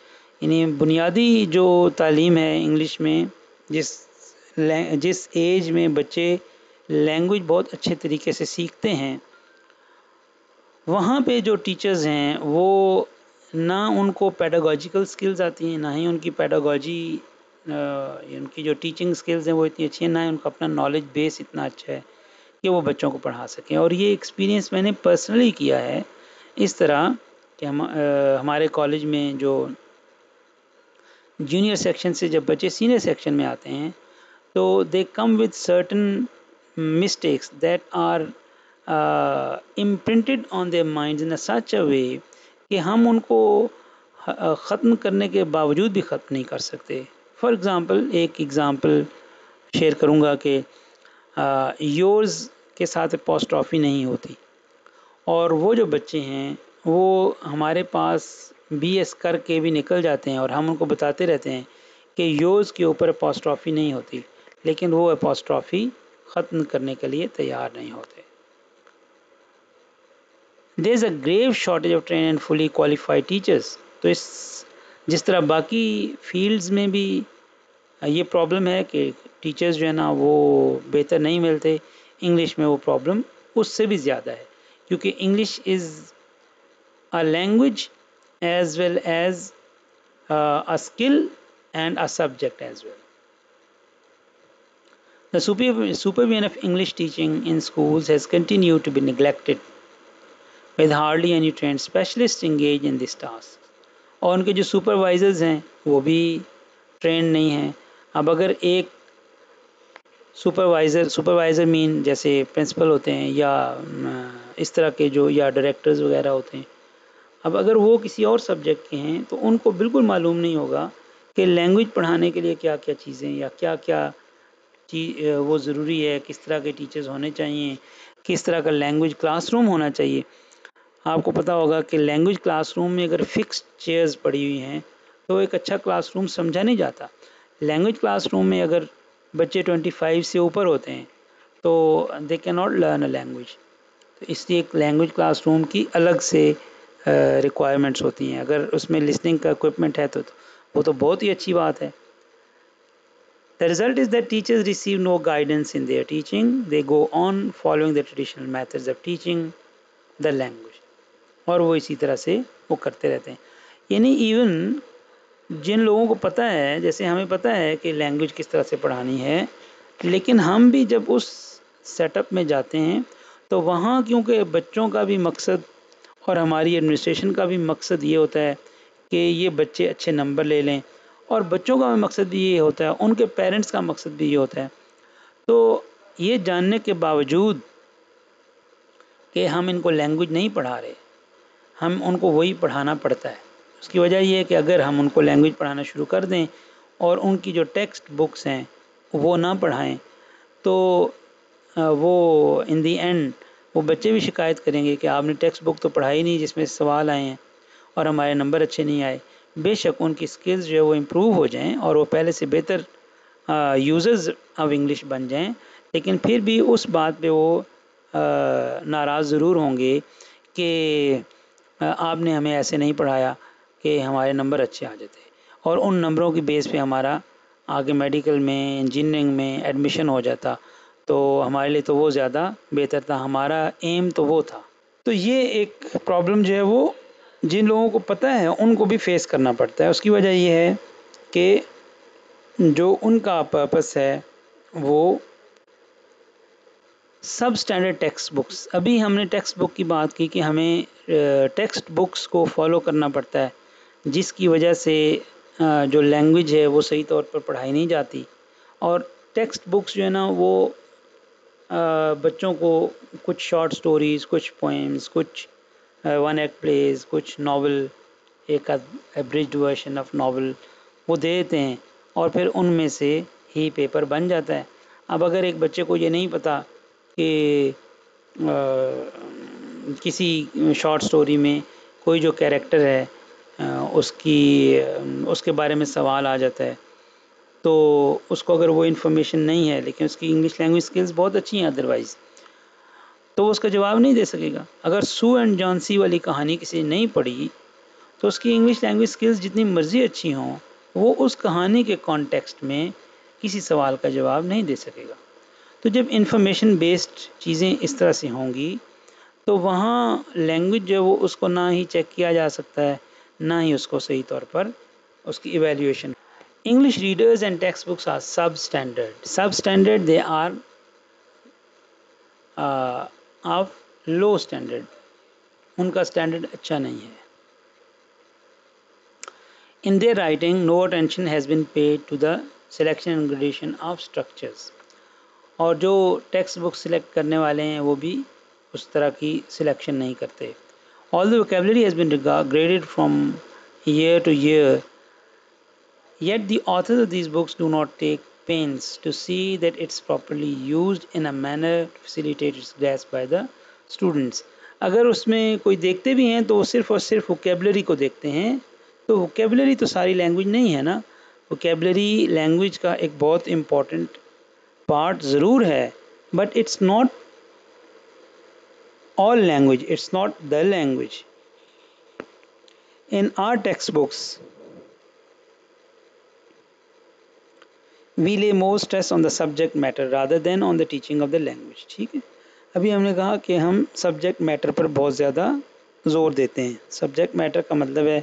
یعنی بنیادی جو تعلیم ہے English میں، جس age میں بچے language بہت اچھے طریقے سے سیکھتے ہیں، وہاں پہ جو ٹیچرز ہیں وہ نہ ان کو پیڈاگوجیکل سکلز آتی ہیں، نہ ہی ان کی ان کی جو ٹیچنگ سکلز ہیں وہ اتنی اچھی ہیں، نہ ہی ان کا اپنا نالج بیس اتنا اچھا ہے کہ وہ بچوں کو پڑھا سکیں. اور یہ ایکسپیرینس میں نے پرسنلی کیا ہے اس طرح کہ ہمارے کالج میں جو جونیئر سیکشن سے جب بچے سینئر سیکشن میں آتے ہیں تو they come with certain mistakes that are imprinted on their minds in a such a way کہ ہم ان کو ختم کرنے کے باوجود بھی ختم نہیں کر سکتے. فار ایگزامپل ایک ایگزامپل شیئر کروں گا کہ یورز کے ساتھ اپوسٹرافی نہیں ہوتی، اور وہ جو بچے ہیں وہ ہمارے پاس بی ایس کر کے بھی نکل جاتے ہیں اور ہم ان کو بتاتے رہتے ہیں کہ یورز کے اوپر اپوسٹرافی نہیں ہوتی، لیکن وہ اپوسٹرافی ختم کرنے کے لیے تیار نہیں ہوتے. There is a grave shortage of trained and fully qualified teachers. تو جس طرح باقی فیلڈز میں بھی یہ پرابلم ہے کہ ٹیچرز جو ہے نا وہ بہتر نہیں ملتے، انگلش میں وہ پرابلم اس سے بھی زیادہ ہے، کیونکہ English is a language as well as a skill and a subject as well. The supervision of English teaching in schools has continued to be neglected, with hardly any trained specialists engaged in this task. اور ان کے جو supervisors ہیں وہ بھی trend نہیں ہیں. اب اگر ایک سپروائزر مین جیسے پرنسپل ہوتے ہیں یا اس طرح کے جو یا ڈائریکٹرز وغیرہ ہوتے ہیں، اب اگر وہ کسی اور سبجیکٹ کے ہیں تو ان کو بالکل معلوم نہیں ہوگا کہ لینگویج پڑھانے کے لیے کیا کیا چیزیں یا کیا کیا وہ ضروری ہے، کس طرح کے ٹیچرز ہونے چاہیے، کس طرح کا لینگویج کلاس روم ہونا چاہیے. آپ کو پتہ ہوگا کہ لینگویج کلاس روم میں اگر فکسڈ چیئرز پڑی ہوئی ہیں تو ایک اچھا کلاس روم سمجھا نہیں جاتا. لینگویج کلاس روم میں اگر بچے 25 سے اوپر ہوتے ہیں تو دے کی ناٹ لرن اے لینگویج. تو اس لیے ایک لینگویج کلاس روم کی الگ سے ریکوائرمنٹس ہوتی ہیں. اگر اس میں لسننگ کا اکوپمنٹ ہے تو وہ تو بہت ہی اچھی بات ہے. The result is that teachers receive no guidance in their teaching. They go on following the traditional methods of teaching the language. اور وہ اسی طرح سے وہ کرتے رہتے ہیں. یعنی ایون جن لوگوں کو پتہ ہے، جیسے ہمیں پتہ ہے کہ لینگویج کس طرح سے پڑھانی ہے، لیکن ہم بھی جب اس سیٹ اپ میں جاتے ہیں تو وہاں کیونکہ بچوں کا بھی مقصد اور ہماری ایڈمنسٹریشن کا بھی مقصد یہ ہوتا ہے کہ یہ بچے اچھے نمبر لے لیں، اور بچوں کا مقصد بھی یہ ہوتا ہے، ان کے پیرنٹس کا مقصد بھی یہ ہوتا ہے. تو یہ جاننے کے باوجود کہ ہم ان کو لینگویج نہیں پڑھا رہے، ہم ان کو وہی پڑھانا پڑتا ہے. اس کی وجہ یہ ہے کہ اگر ہم ان کو لینگویج پڑھانا شروع کر دیں اور ان کی جو ٹیکسٹ بکس ہیں وہ نہ پڑھائیں تو وہ ان دی اینڈ وہ بچے بھی شکایت کریں گے کہ آپ نے ٹیکسٹ بک تو پڑھائی نہیں جس میں سوال آئے ہیں اور ہمارے نمبر اچھے نہیں آئے. بے شک ان کی سکلز جو ہے وہ امپروو ہو جائیں اور وہ پہلے سے بہتر یوزرز آف انگلش بن جائیں، لیکن پھر بھی اس بات پہ وہ ناراض ضرور ہوں گے کہ آپ نے ہمیں ایسے نہیں پڑھایا کہ ہمارے نمبر اچھے آ جاتے، اور ان نمبروں کی بیس پہ ہمارا آگے میڈیکل میں انجینئرنگ میں ایڈمیشن ہو جاتا تو ہمارے لیے تو وہ زیادہ بہتر تھا، ہمارا ایم تو وہ تھا. تو یہ ایک پرابلم جو ہے وہ جن لوگوں کو پتہ ہے ان کو بھی فیس کرنا پڑتا ہے. اس کی وجہ یہ ہے کہ جو ان کا پرپس ہے وہ سب اسٹینڈرڈ ٹیکسٹ بکس. ابھی ہم نے ٹیکسٹ بک کی بات کی کہ ہمیں ٹیکسٹ بکس کو فالو کرنا پڑتا ہے، جس کی وجہ سے جو لینگویج ہے وہ صحیح طور پر پڑھائی نہیں جاتی، اور ٹیکسٹ بکس جو ہے نا وہ بچوں کو کچھ شارٹ سٹوریز، کچھ پوئمز، کچھ ون ایکٹ پلیز، کچھ ناول، ایک ایبریجڈ ورژن آف ناول وہ دے دیتے ہیں، اور پھر ان میں سے ہی پیپر بن جاتا ہے۔ اب اگر ایک بچے کو یہ نہیں پتا کہ کسی شارٹ سٹوری میں کوئی جو کیریکٹر ہے اس کے بارے میں سوال آ جاتا ہے، تو اس کو اگر وہ انفارمیشن نہیں ہے لیکن اس کی انگلش لینگویج سکلز بہت اچھی ہیں ادروائز، تو وہ اس کا جواب نہیں دے سکے گا۔ اگر سو اینڈ جان سی والی کہانی کسی نے نہیں پڑھی تو اس کی انگلش لینگویج سکلز جتنی مرضی اچھی ہوں، وہ اس کہانی کے کانٹیکسٹ میں کسی سوال کا جواب نہیں دے سکے گا۔ تو جب انفارمیشن بیسڈ چیزیں اس طرح سے ہوں گی تو وہاں لینگویج جو ہے وہ اس کو نہ ہی چیک کیا جا سکتا ہے، نہ ہی اس کو صحیح طور پر اس کی evaluation. English readers and textbooks are substandard. Substandard, they are of low standard. ان کا اسٹینڈرڈ اچھا نہیں ہے۔ In their writing, no attention has been paid to the selection and gradation of structures. اور جو ٹیکسٹ بک سلیکٹ کرنے والے ہیں وہ بھی اس طرح کی سلیکشن نہیں کرتے۔ All the vocabulary has been graded from year to year, yet the authors of these books do not take pains to see that it's properly used in a manner to facilitate its grasp by the students. اگر اس میں کوئی دیکھتے بھی ہیں تو وہ صرف اور صرف ووکیبلری کو دیکھتے ہیں، تو ووکیبلری تو ساری لینگویج نہیں ہے نا۔ ووکیبلری لینگویج کا ایک بہت امپورٹنٹ پارٹ ضرور ہے، but it's not all language, it's not the language. In our textbooks, we lay more stress on the subject matter rather than on the teaching of the language. ٹھیک ہے، ابھی ہم نے کہا کہ ہم سبجیکٹ میٹر پر بہت زیادہ زور دیتے ہیں۔ سبجیکٹ میٹر کا مطلب ہے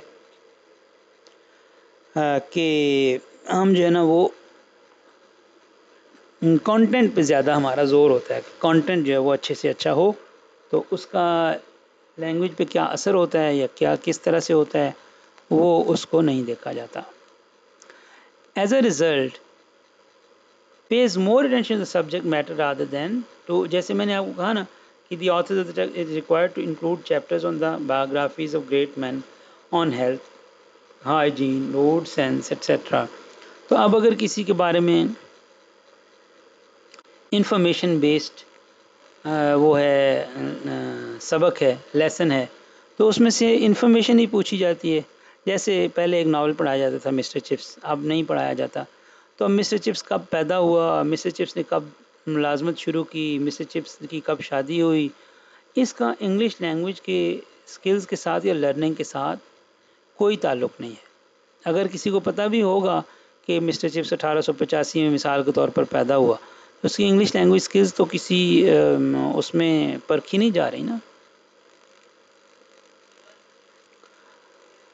کہ ہم جو ہے نا وہ کانٹینٹ پہ زیادہ ہمارا زور ہوتا ہے، کانٹینٹ جو ہے وہ اچھے سے اچھا ہو، تو اس کا لینگویج پہ کیا اثر ہوتا ہے یا کیا کس طرح سے ہوتا ہے وہ اس کو نہیں دیکھا جاتا۔ As a result pays more attention to the subject matter rather than to، جیسے میں نے آپ کو کہا نا کہ the authors of the text is required to include chapters on the biographies of great men, on health, hygiene, road sense, etc. تو اب اگر کسی کے بارے میں انفارمیشن بیسڈ وہ ہے سبق ہے، لیسن ہے، تو اس میں سے انفارمیشن ہی پوچھی جاتی ہے۔ جیسے پہلے ایک ناول پڑھایا جاتا تھا مسٹر چپس، اب نہیں پڑھایا جاتا۔ تو اب مسٹر چپس کب پیدا ہوا، مسٹر چپس نے کب ملازمت شروع کی، مسٹر چپس کی کب شادی ہوئی، اس کا انگلش لینگویج کے سکلز کے ساتھ یا لرننگ کے ساتھ کوئی تعلق نہیں ہے۔ اگر کسی کو پتہ بھی ہوگا کہ مسٹر چپس 1885 میں مثال کے طور پر پیدا ہوا، تو اس کی انگلش لینگویج سکلز تو کسی اس میں پرکھی نہیں جا رہی نا۔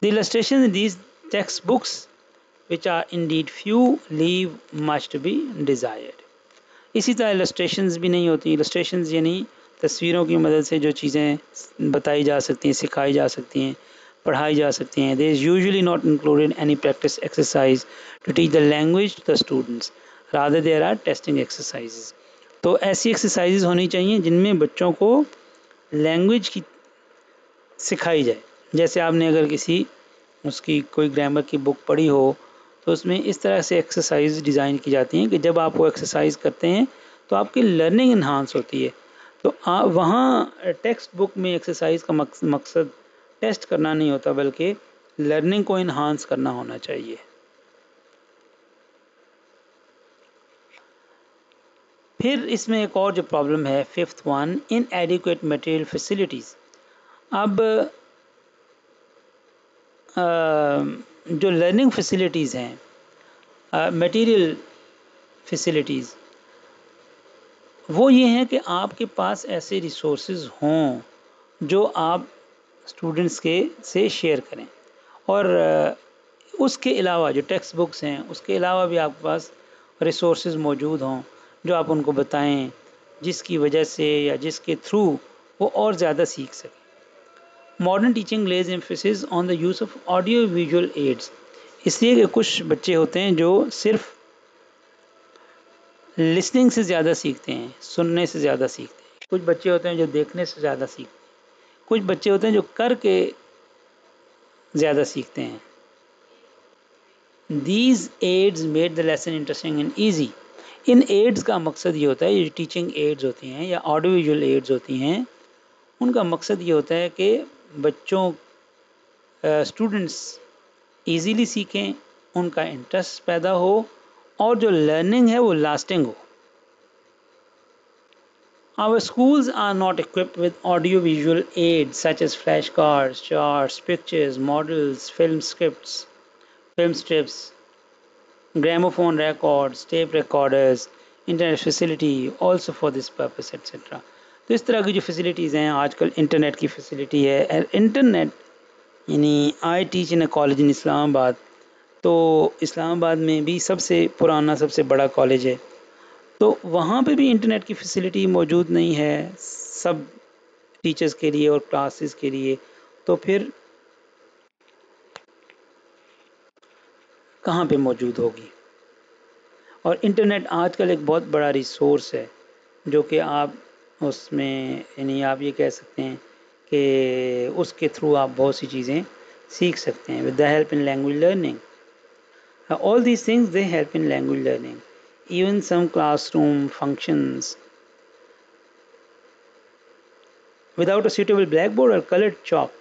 The illustrations in these textbooks, which are indeed few, leave much to be desired. اسی طرح illustrations بھی نہیں ہوتی۔ illustrations یعنی تصویروں کی مدد سے جو چیزیں بتائی جا سکتی ہیں، سکھائی جا سکتی ہیں، پڑھائی جا سکتی ہیں۔ There is usually not included any practice exercise to teach the language to the students. Rather there are testing exercises. تو ایسی ایکسرسائزز ہونی چاہیے جن میں بچوں کو لینگویج کی سکھائی جائے۔ جیسے آپ نے اگر کسی اس کی کوئی گرامر کی بک پڑھی ہو تو اس میں اس طرح سے ایکسرسائز ڈیزائن کی جاتی ہیں کہ جب آپ وہ ایکسرسائز کرتے ہیں تو آپ کی لرننگ انہانس ہوتی ہے۔ تو وہاں ٹیکسٹ بک میں ایکسرسائز کا مقصد ٹیسٹ کرنا نہیں ہوتا بلکہ لرننگ کو انہانس کرنا ہونا چاہیے۔ پھر اس میں ایک اور جو پرابلم ہے، ففتھ ون، ان ایڈیکویٹ مٹیریل فیسلٹیز۔ اب جو لرننگ فیسلٹیز ہیں، مٹیریل فیسلٹیز، وہ یہ ہیں کہ آپ کے پاس ایسے ریسورسز ہوں جو آپ اسٹوڈنٹس کے سے شیئر کریں، اور اس کے علاوہ جو ٹیکسٹ بکس ہیں اس کے علاوہ بھی آپ کے پاس ریسورسز موجود ہوں جو آپ ان کو بتائیں، جس کی وجہ سے یا جس کے تھرو وہ اور زیادہ سیکھ سکیں۔ Modern teaching lays emphasis on the use of audio visual aids. اس لیے کہ کچھ بچے ہوتے ہیں جو صرف لسننگ سے زیادہ سیکھتے ہیں، سننے سے زیادہ سیکھتے ہیں. کچھ بچے ہوتے ہیں جو دیکھنے سے زیادہ سیکھتے ہیں. کچھ بچے ہوتے ہیں جو کر کے زیادہ سیکھتے ہیں. These aids made the lesson interesting and easy. ان ایڈز کا مقصد یہ ہوتا ہے، یہ ٹیچنگ ایڈز ہوتی ہیں یا آڈیو ویژول ایڈز ہوتی ہیں، ان کا مقصد یہ ہوتا ہے کہ بچوں اسٹوڈنٹس ایزیلی سیکھیں، ان کا انٹرسٹ پیدا ہو اور جو لرننگ ہے وہ lasting who. Our schools are not equipped with audio-visual aids such as flashcards, charts, pictures, models, film strips, gramophone records, tape recorders, internet facility also for this purpose, etc. تو اس طرح کی جو facilities ہیں آج کل internet کی facility ہے. Internet یعنی I teach in a college ان اسلام آباد، تو اسلام آباد میں بھی سب سے پرانا سب سے بڑا کالج ہے، تو وہاں پہ بھی انٹرنیٹ کی فیسلٹی موجود نہیں ہے سب ٹیچرز کے لیے اور کلاسز کے لیے. تو پھر کہاں پہ موجود ہوگی؟ اور انٹرنیٹ آج کل ایک بہت بڑا ریسورس ہے جو کہ آپ اس میں یعنی آپ یہ کہہ سکتے ہیں کہ اس کے تھرو آپ بہت سی چیزیں سیکھ سکتے ہیں. with the help in language learning. All these things they help in language learning. Even some classroom functions without a suitable blackboard or colored chalk.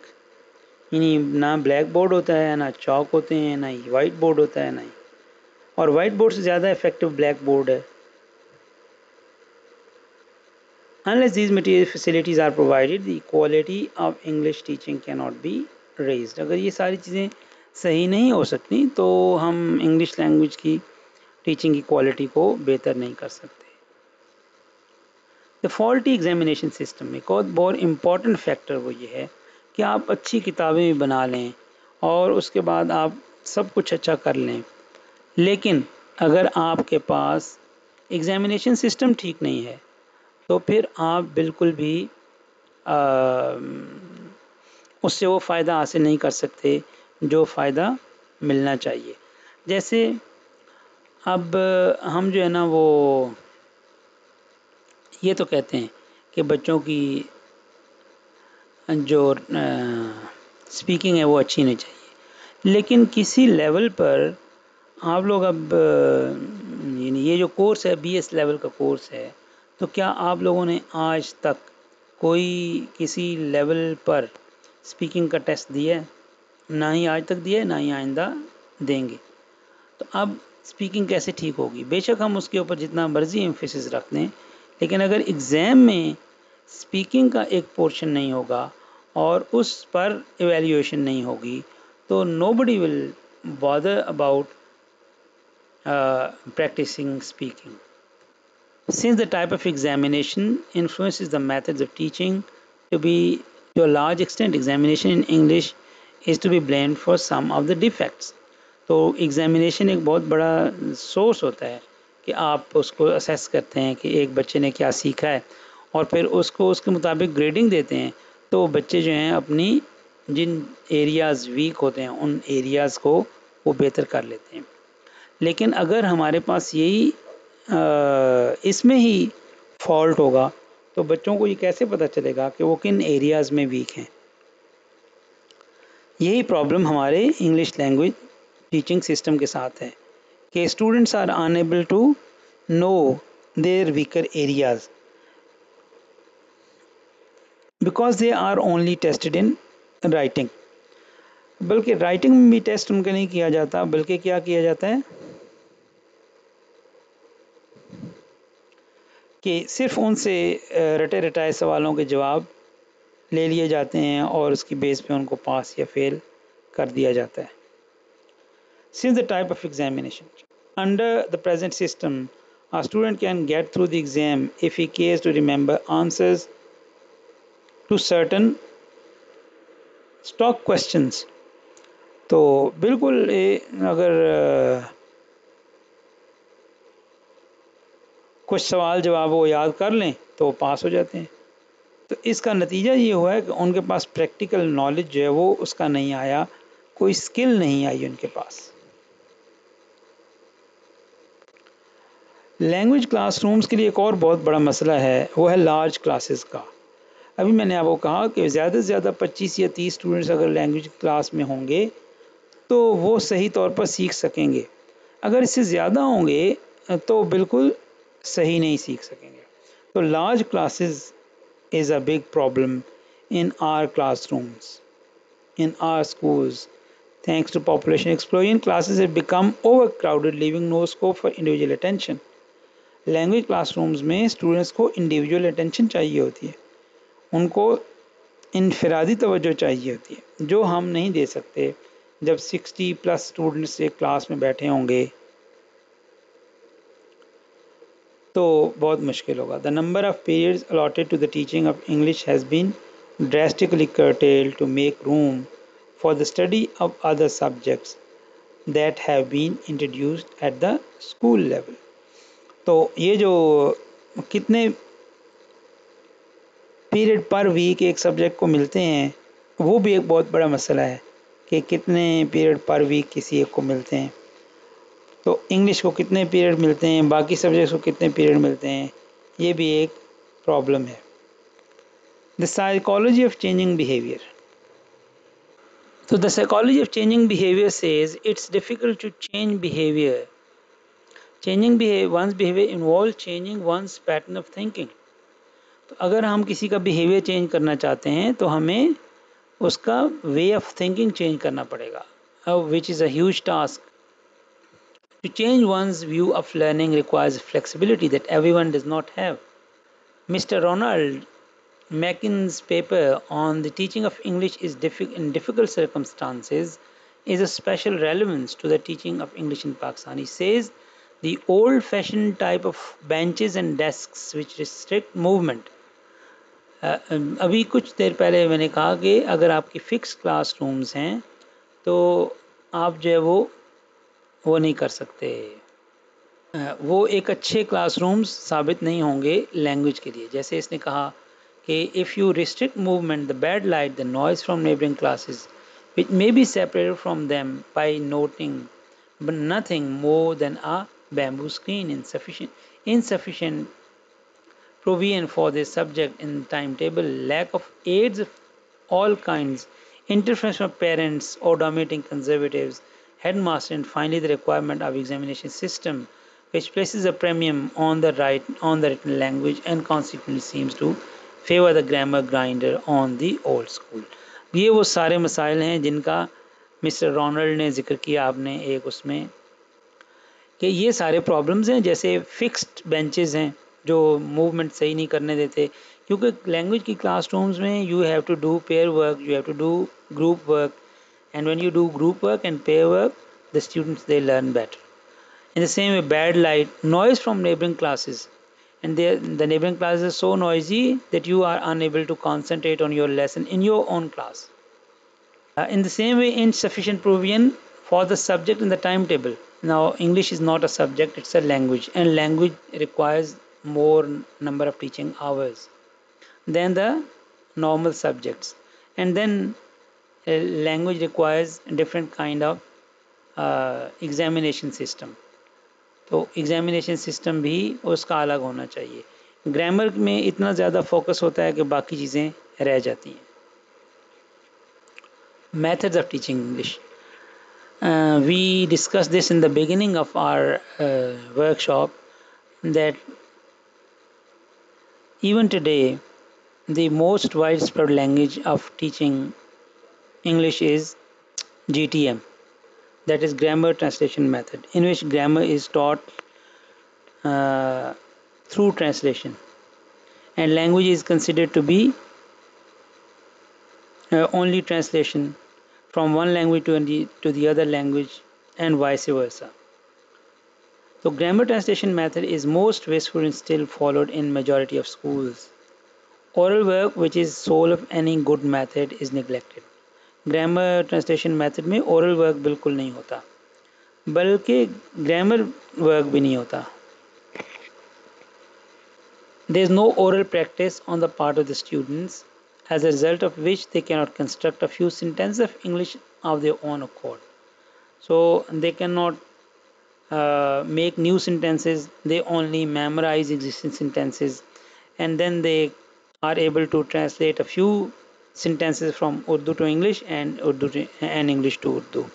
یعنی نہ بلیک بورڈ ہوتا ہے، نہ چاک ہوتے ہیں، نہ ہی وائٹ بورڈ ہوتا ہے، نہ ہی، اور وائٹ بورڈ سے زیادہ افیکٹو بلیک بورڈ ہے. Unless these material facilities are provided, the quality of English teaching cannot be raised. اگر یہ ساری چیزیں صحیح نہیں ہو سکتی تو ہم انگلش لینگویج کی ٹیچنگ کی کوالٹی کو بہتر نہیں کر سکتے. The faulty examination system، ایک اور بہت امپورٹنٹ فیکٹر وہ یہ ہے کہ آپ اچھی کتابیں بھی بنا لیں اور اس کے بعد آپ سب کچھ اچھا کر لیں، لیکن اگر آپ کے پاس ایگزامینیشن سسٹم ٹھیک نہیں ہے تو پھر آپ بالکل بھی اس سے وہ فائدہ حاصل نہیں کر سکتے جو فائدہ ملنا چاہیے. جیسے اب ہم جو ہے نا وہ یہ تو کہتے ہیں کہ بچوں کی جو اسپیکنگ ہے وہ اچھی نہیں چاہیے، لیکن کسی لیول پر آپ لوگ اب یعنی یہ جو کورس ہے BS لیول کا کورس ہے، تو کیا آپ لوگوں نے آج تک کوئی کسی لیول پر اسپیکنگ کا ٹیسٹ دیا ہے؟ نہ ہی آج تک دیا ہے، نہ ہی آئندہ دیں گے. تو اب اسپیکنگ کیسے ٹھیک ہوگی؟ بے شک ہم اس کے اوپر جتنا مرضی ایمفیسس رکھ دیں، لیکن اگر ایگزام میں اسپیکنگ کا ایک پورشن نہیں ہوگا اور اس پر ایویلیویشن نہیں ہوگی تو nobody will bother about practicing speaking. Since the type of examination influences the methods of teaching to a large extent, examination in English is to be blamed for some of the defects. تو examination ایک بہت بڑا source ہوتا ہے کہ آپ اس کو assess کرتے ہیں کہ ایک بچے نے کیا سیکھا ہے اور پھر اس کو اس کے مطابق گریڈنگ دیتے ہیں. تو بچے جو ہیں اپنی جن ایریاز ویک ہوتے ہیں ان ایریاز کو وہ بہتر کر لیتے ہیں. لیکن اگر ہمارے پاس یہی اس میں ہی فالٹ ہوگا تو بچوں کو یہ کیسے پتہ چلے گا کہ وہ کن ایریاز میں ویک ہیں؟ یہی پرابلم ہمارے انگلش لینگویج ٹیچنگ سسٹم کے ساتھ ہے کہ students are enable to know their weaker areas because they are only tested in writing. بلکہ رائٹنگ میں بھی ٹیسٹ ان کا نہیں کیا جاتا، بلکہ کیا کیا جاتا ہے کہ صرف ان سے رٹے رٹائے سوالوں کے جواب لے لیے جاتے ہیں اور اس کی بیس پہ ان کو پاس یا فیل کر دیا جاتا ہے. Since the type of examination under the present system, a student can get through the exam if he cares to remember answers to certain stock questions. تو بالکل اگر کچھ سوال جواب وہ یاد کر لیں تو پاس ہو جاتے ہیں. تو اس کا نتیجہ یہ ہوا ہے کہ ان کے پاس پریکٹیکل نالج جو ہے وہ اس کا نہیں آیا، کوئی اسکل نہیں آئی ان کے پاس. لینگویج کلاس رومز کے لیے ایک اور بہت بڑا مسئلہ ہے، وہ ہے لارج کلاسز کا. ابھی میں نے آپ کو کہا کہ زیادہ سے زیادہ 25 یا 30 اسٹوڈنٹس اگر لینگویج کلاس میں ہوں گے تو وہ صحیح طور پر سیکھ سکیں گے. اگر اس سے زیادہ ہوں گے تو بالکل صحیح نہیں سیکھ سکیں گے. تو large classes is a big problem in our classrooms, in our schools. Thanks to population explosion, classes have become overcrowded, leaving no scope for individual attention. Language class rooms میں اسٹوڈنٹس کو انڈیویجول اٹینشن چاہیے ہوتی ہے، ان کو انفرادی توجہ چاہیے ہوتی ہے، جو ہم نہیں دے سکتے. جب 60 پلس اسٹوڈنٹس ایک کلاس میں بیٹھے ہوں گے تو بہت مشکل ہوگا. The number of periods allotted to the teaching of English has been drastically curtailed to make room for the study of other subjects that have been introduced at the school level. تو یہ جو کتنے period per week ایک subject کو ملتے ہیں وہ بھی ایک بہت بڑا مسئلہ ہے کہ کتنے پیریڈ پر ویک کسی ایک کو ملتے ہیں. تو انگلش کو کتنے پیریڈ ملتے ہیں، باقی سبجیکٹس کو کتنے پیریڈ ملتے ہیں، یہ بھی ایک پرابلم ہے. The psychology of changing behavior. So the psychology of changing behavior says it's difficult to change behavior. Changing one's behavior involves changing one's pattern of thinking. تو اگر ہم کسی کا بیہیویئر چینج کرنا چاہتے ہیں تو ہمیں اس کا وے آف تھنکنگ چینج کرنا پڑے گا, which is a huge task. To change one's view of learning requires flexibility that everyone does not have. Mr. Ronald Mackin's paper on the teaching of English in difficult circumstances is of special relevance to the teaching of English in Pakistan. He says the old-fashioned type of benches and desks which restrict movement. ابھی کچھ دیر پہلے میں نے کہا کہ اگر آپ کی فکس کلاس رومز ہیں تو آپ جو ہے وہ نہیں کر سکتے, وہ ایک اچھے کلاس رومز ثابت نہیں ہوں گے لینگویج کے لیے. جیسے اس نے کہا کہ if you restrict movement, the bad light, the noise from neighboring classes, which may be separated from them by noting but nothing more than a bamboo screen, insufficient provision for this subject in timetable, lack of aids of all kinds, interference from parents or dominating conservatives, headmaster, and finally the requirement of examination system which places a premium on the written language and consequently seems to favor the grammar grinder on the old school. یہ وہ سارے مسائل ہیں جن کا mister Ronald نے ذکر کیا آپ نے ایک اس میں, کہ یہ سارے پرابلمز ہیں. جیسے فکسڈ بینچز ہیں جو موومنٹ صحیح نہیں کرنے دیتے, کیونکہ لینگویج کی کلاس رومز میں you have to do pair work, you have to do group work, and when you do group work and pair work the students they learn better. In the same way, bad light, noise from neighboring classes, and the neighboring classes are so noisy that you are unable to concentrate on your lesson in your own class. In the same way, insufficient provision for the subject in the timetable. Now, English is not a subject, it's a language, and language requires more number of teaching hours than the normal subjects. And then language requires different kind of examination system, تو examination system بھی اس کا الگ ہونا چاہیے. Grammar میں اتنا زیادہ focus ہوتا ہے کہ باقی چیزیں رہ جاتی ہیں. Methods of teaching English, we discuss this in the beginning of our workshop that even today the most widespread language of teaching English is GTM, that is grammar translation method, in which grammar is taught through translation, and language is considered to be only translation from one language to the other language and vice versa. So grammar translation method is most wasteful and still followed in majority of schools. Oral work, which is soul of any good method, is neglected. Grammar translation method میں oral work بالکل نہیں ہوتا, بلکہ grammar work بھی نہیں ہوتا. There is no oral practice on the part of the students, as a result of which they cannot construct a few sentences of English of their own accord. So they cannot make new sentences, they only memorize existing sentences, and then they are able to translate a few sentences from Urdu to English and English to Urdu.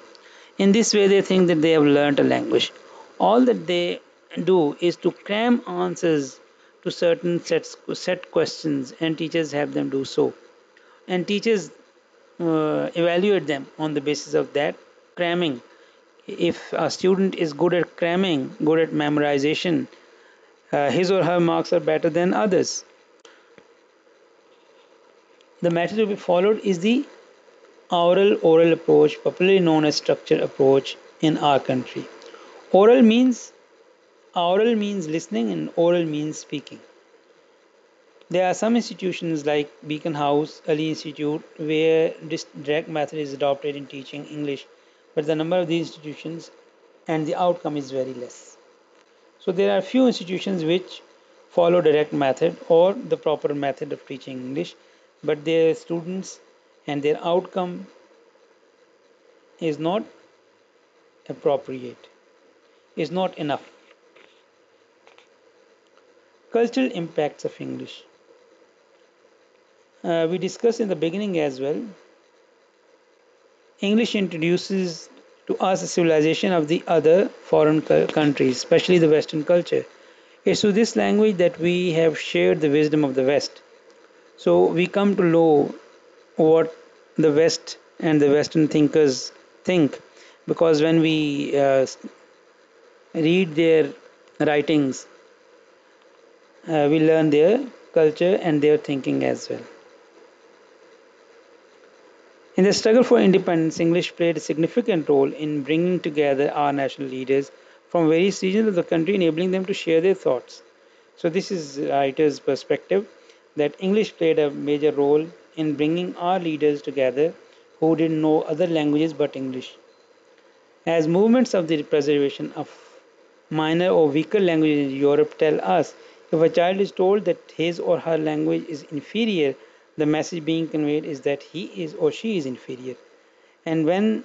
In this way, they think that they have learnt a language. All that they do is to cram answers to certain set questions, and teachers have them do so. And teachers evaluate them on the basis of that cramming. If a student is good at cramming, good at memorization, his or her marks are better than others. The method to be followed is the oral approach, popularly known as structured approach in our country. Oral means Oral means listening and oral means speaking. There are some institutions like Beacon House, Ali Institute, where this direct method is adopted in teaching English, but the number of these institutions and the outcome is very less. So there are few institutions which follow direct method or the proper method of teaching English, but their students and their outcome is not appropriate, is not enough. Cultural impacts of English. We discussed in the beginning as well. English introduces to us a civilization of the other foreign countries, especially the Western culture. It's through this language that we have shared the wisdom of the West. So we come to know what the West and the Western thinkers think, because when we read their writings, we learn their culture and their thinking as well. In the struggle for independence, English played a significant role in bringing together our national leaders from various regions of the country, enabling them to share their thoughts. So, this is writer's perspective that English played a major role in bringing our leaders together who didn't know other languages but English. As movements of the preservation of minor or weaker languages in Europe tell us, if a child is told that his or her language is inferior, the message being conveyed is that he is or she is inferior. And when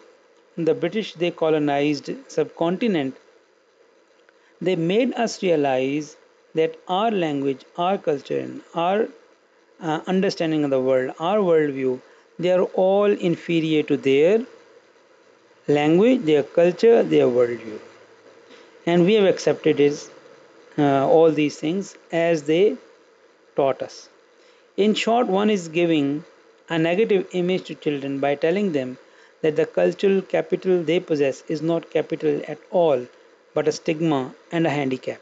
the British they colonized subcontinent, they made us realize that our language, our culture, and our understanding of the world, our worldview, they are all inferior to their language, their culture, their worldview. And we have accepted all these things as they taught us. In short, one is giving a negative image to children by telling them that the cultural capital they possess is not capital at all, but a stigma and a handicap.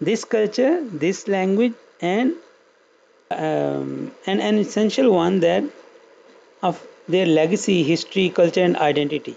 this culture, this language, and an essential one that of their legacy, history, culture and identity.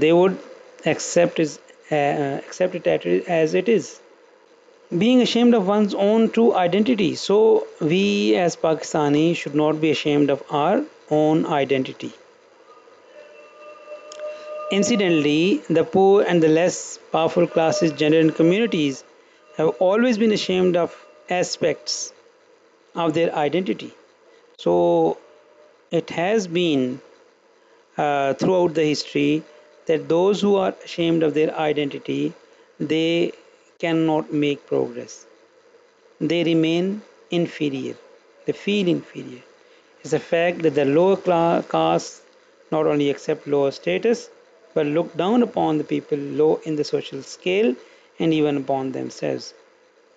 they would accept it as it is. Being ashamed of one's own true identity. So we as Pakistani should not be ashamed of our own identity. Incidentally, the poor and the less powerful classes, gender, and communities have always been ashamed of aspects of their identity. So it has been throughout the history that those who are ashamed of their identity, they cannot make progress. They remain inferior. They feel inferior. It's a fact that the lower class castes not only accept lower status but look down upon the people low in the social scale and even upon themselves.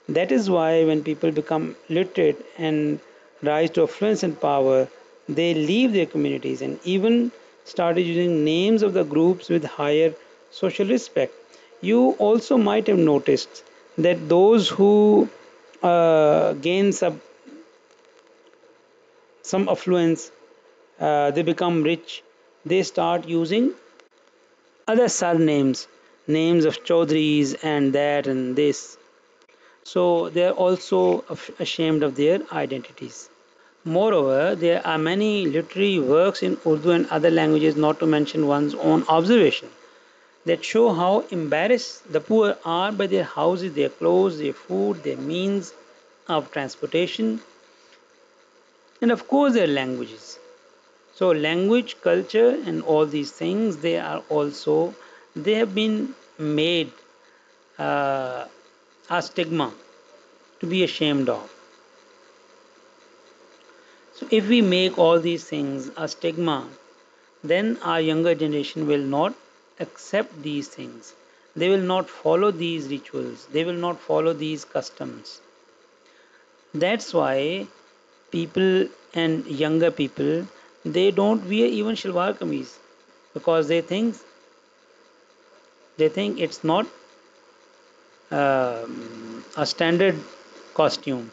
That is why when people become literate and rise to affluence and power, they leave their communities and even started using names of the groups with higher social respect. You also might have noticed that those who gain some affluence, they become rich, they start using other surnames, names of Chaudhries and that and this. So they are also ashamed of their identities. Moreover, there are many literary works in Urdu and other languages, not to mention one's own observation, that show how embarrassed the poor are by their houses, their clothes, their food, their means of transportation, and of course their languages. So language, culture, and all these things, they have been made uh, a stigma to be ashamed of. So if we make all these things a stigma, then our younger generation will not accept these things. They will not follow these rituals. They will not follow these customs. That's why people and younger people, they don't wear even shalwar kameez, because they think it's not a standard costume,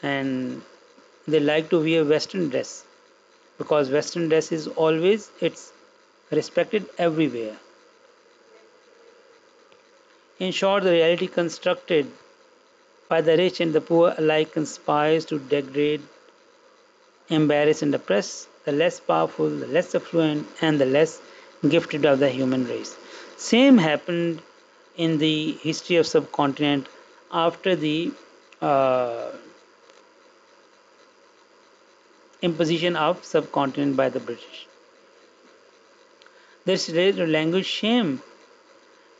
and they like to wear western dress, because western dress is always it's respected everywhere. In short, the reality constructed by the rich and the poor alike conspires to degrade, embarrass, and oppress the less powerful, the less affluent, and the less gifted of the human race. Same happened in the history of subcontinent after the uh, imposition of subcontinent by the British. This raised a language shame,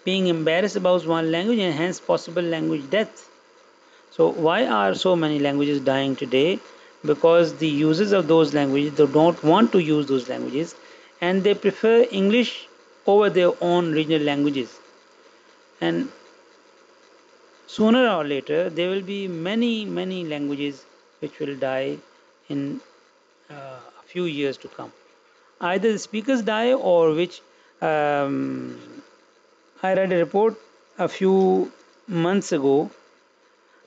being embarrassed about one language and hence possible language death. So why are so many languages dying today? Because the users of those languages, they don't want to use those languages, and they prefer English over their own regional languages. And sooner or later, there will be many languages which will die in a few years to come. Either the speakers die, or which um, I read a report a few months ago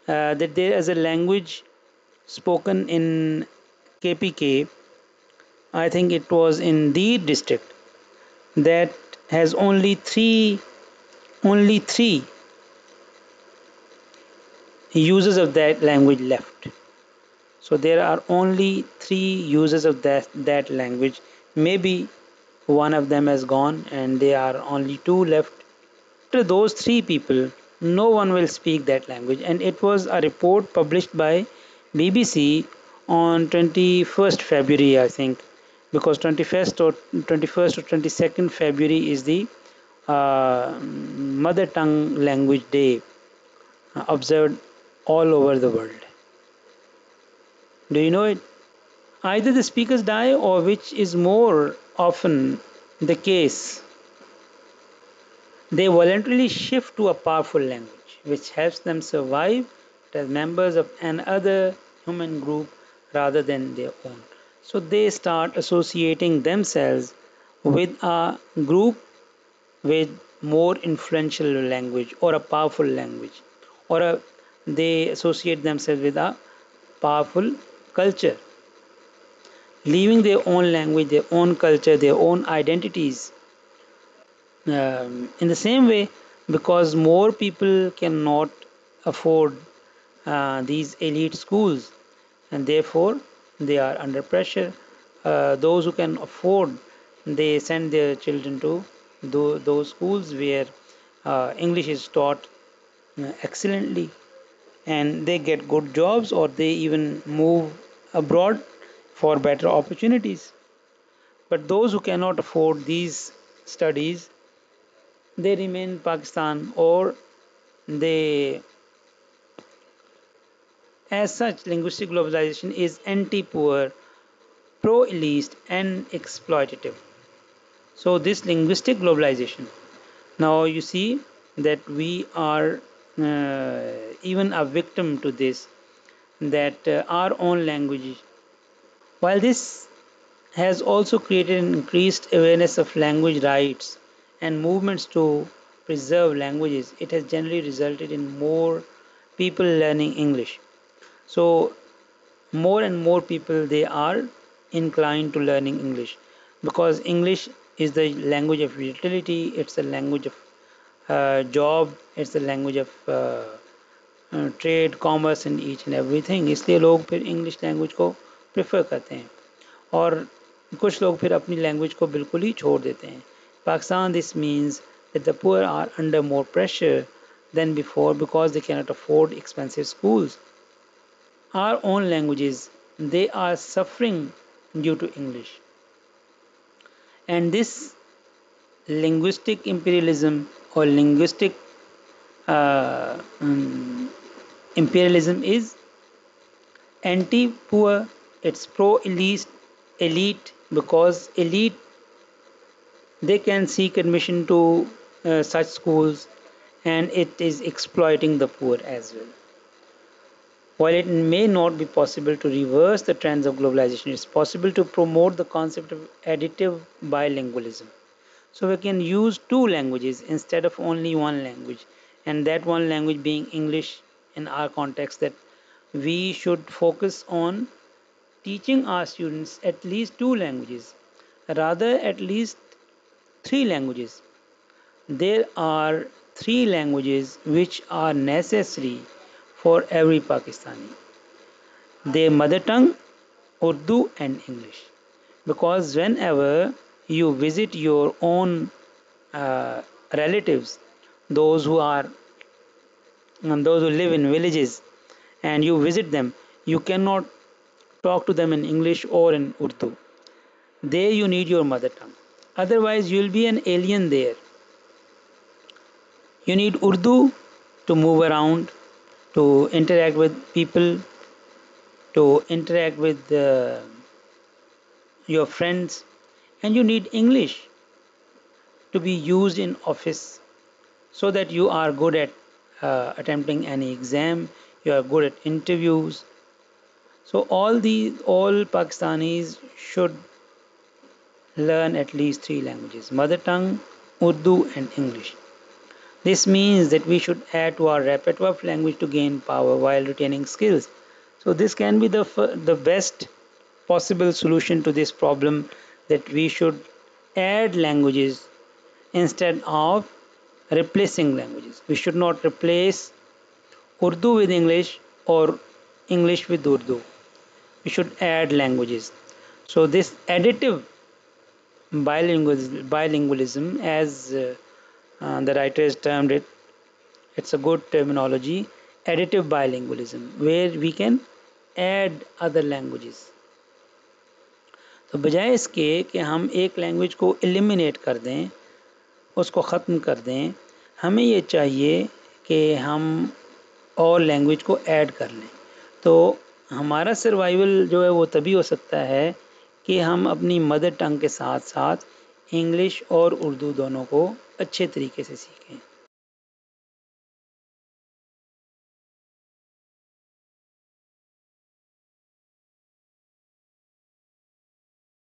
that there is a language spoken in KPK. I think it was in the district that has only three users of that language left. So there are only three users of that language. Maybe one of them has gone, and there are only two left. After those three people, no one will speak that language. And it was a report published by BBC on 21st February, I think, because 21st or 22nd February is the Mother Tongue Language Day, observed all over the world. Do you know it? Either the speakers die, or which is more often the case, they voluntarily shift to a powerful language which helps them survive as members of another human group rather than their own. So they start associating themselves with a group with more influential language or a powerful language, they associate themselves with a powerful culture, leaving their own language, their own culture, their own identities. In the same way, because more people cannot afford these elite schools, and therefore they are under pressure. Those who can afford, they send their children to those schools where English is taught excellently, and they get good jobs, or they even move abroad for better opportunities. But those who cannot afford these studies, they remain in Pakistan, or they, as such, linguistic globalization is anti-poor, pro-elite, and exploitative. So this linguistic globalization, now you see that we are even a victim to this, that our own language, while this has also created an increased awareness of language rights and movements to preserve languages, it has generally resulted in more people learning English. So more and more people, they are inclined to learning English, because English is the language of utility. It's the language of job. It's the language of trade commerce in each and every thing, اس لیے لوگ پھر English language کو prefer کرتے ہیں، اور کچھ لوگ پھر اپنی لینگویج کو بالکل ہی چھوڑ دیتے ہیں. Pakistan this means that the poor are under more pressure than before because they cannot afford expensive schools. Our own languages, they are suffering due to English. And this linguistic imperialism or linguistic uh, um, imperialism is anti-poor, it's pro-elite because elite, they can seek admission to such schools, and it is exploiting the poor as well. While it may not be possible to reverse the trends of globalization, it's possible to promote the concept of additive bilingualism. So we can use two languages instead of only one language, and that one language being English in our context, that we should focus on teaching our students at least two languages, rather at least three languages. There are three languages which are necessary for every Pakistani. Their mother tongue, Urdu and English. Because whenever you visit your own relatives, those who are those who live in villages, and you visit them, you cannot talk to them in English or in Urdu. There you need your mother tongue. Otherwise, you will be an alien there. You need Urdu to move around, to interact with people, to interact with your friends, and you need English to be used in office so that you are good at attempting any exam, you are good at interviews. So all Pakistanis should learn at least three languages: mother tongue, Urdu, and English. This means that we should add to our repertoire of language to gain power while retaining skills. So this can be the best possible solution to this problem, that we should add languages instead of replacing languages. We should not replace Urdu with English or English with Urdu. We should add languages. So this additive bilingualism, as the writers termed it, it's a good terminology, additive bilingualism, where we can add other languages. تو بجائے اس کے کہ ہم ایک language کو eliminate کر دیں، اس کو ختم کر دیں، ہمیں یہ چاہیے کہ ہم اور لینگویج کو ایڈ کر لیں. تو ہمارا سروائیول جو ہے وہ تبھی ہو سکتا ہے کہ ہم اپنی مدر ٹنگ کے ساتھ ساتھ انگلش اور اردو دونوں کو اچھے طریقے سے سیکھیں.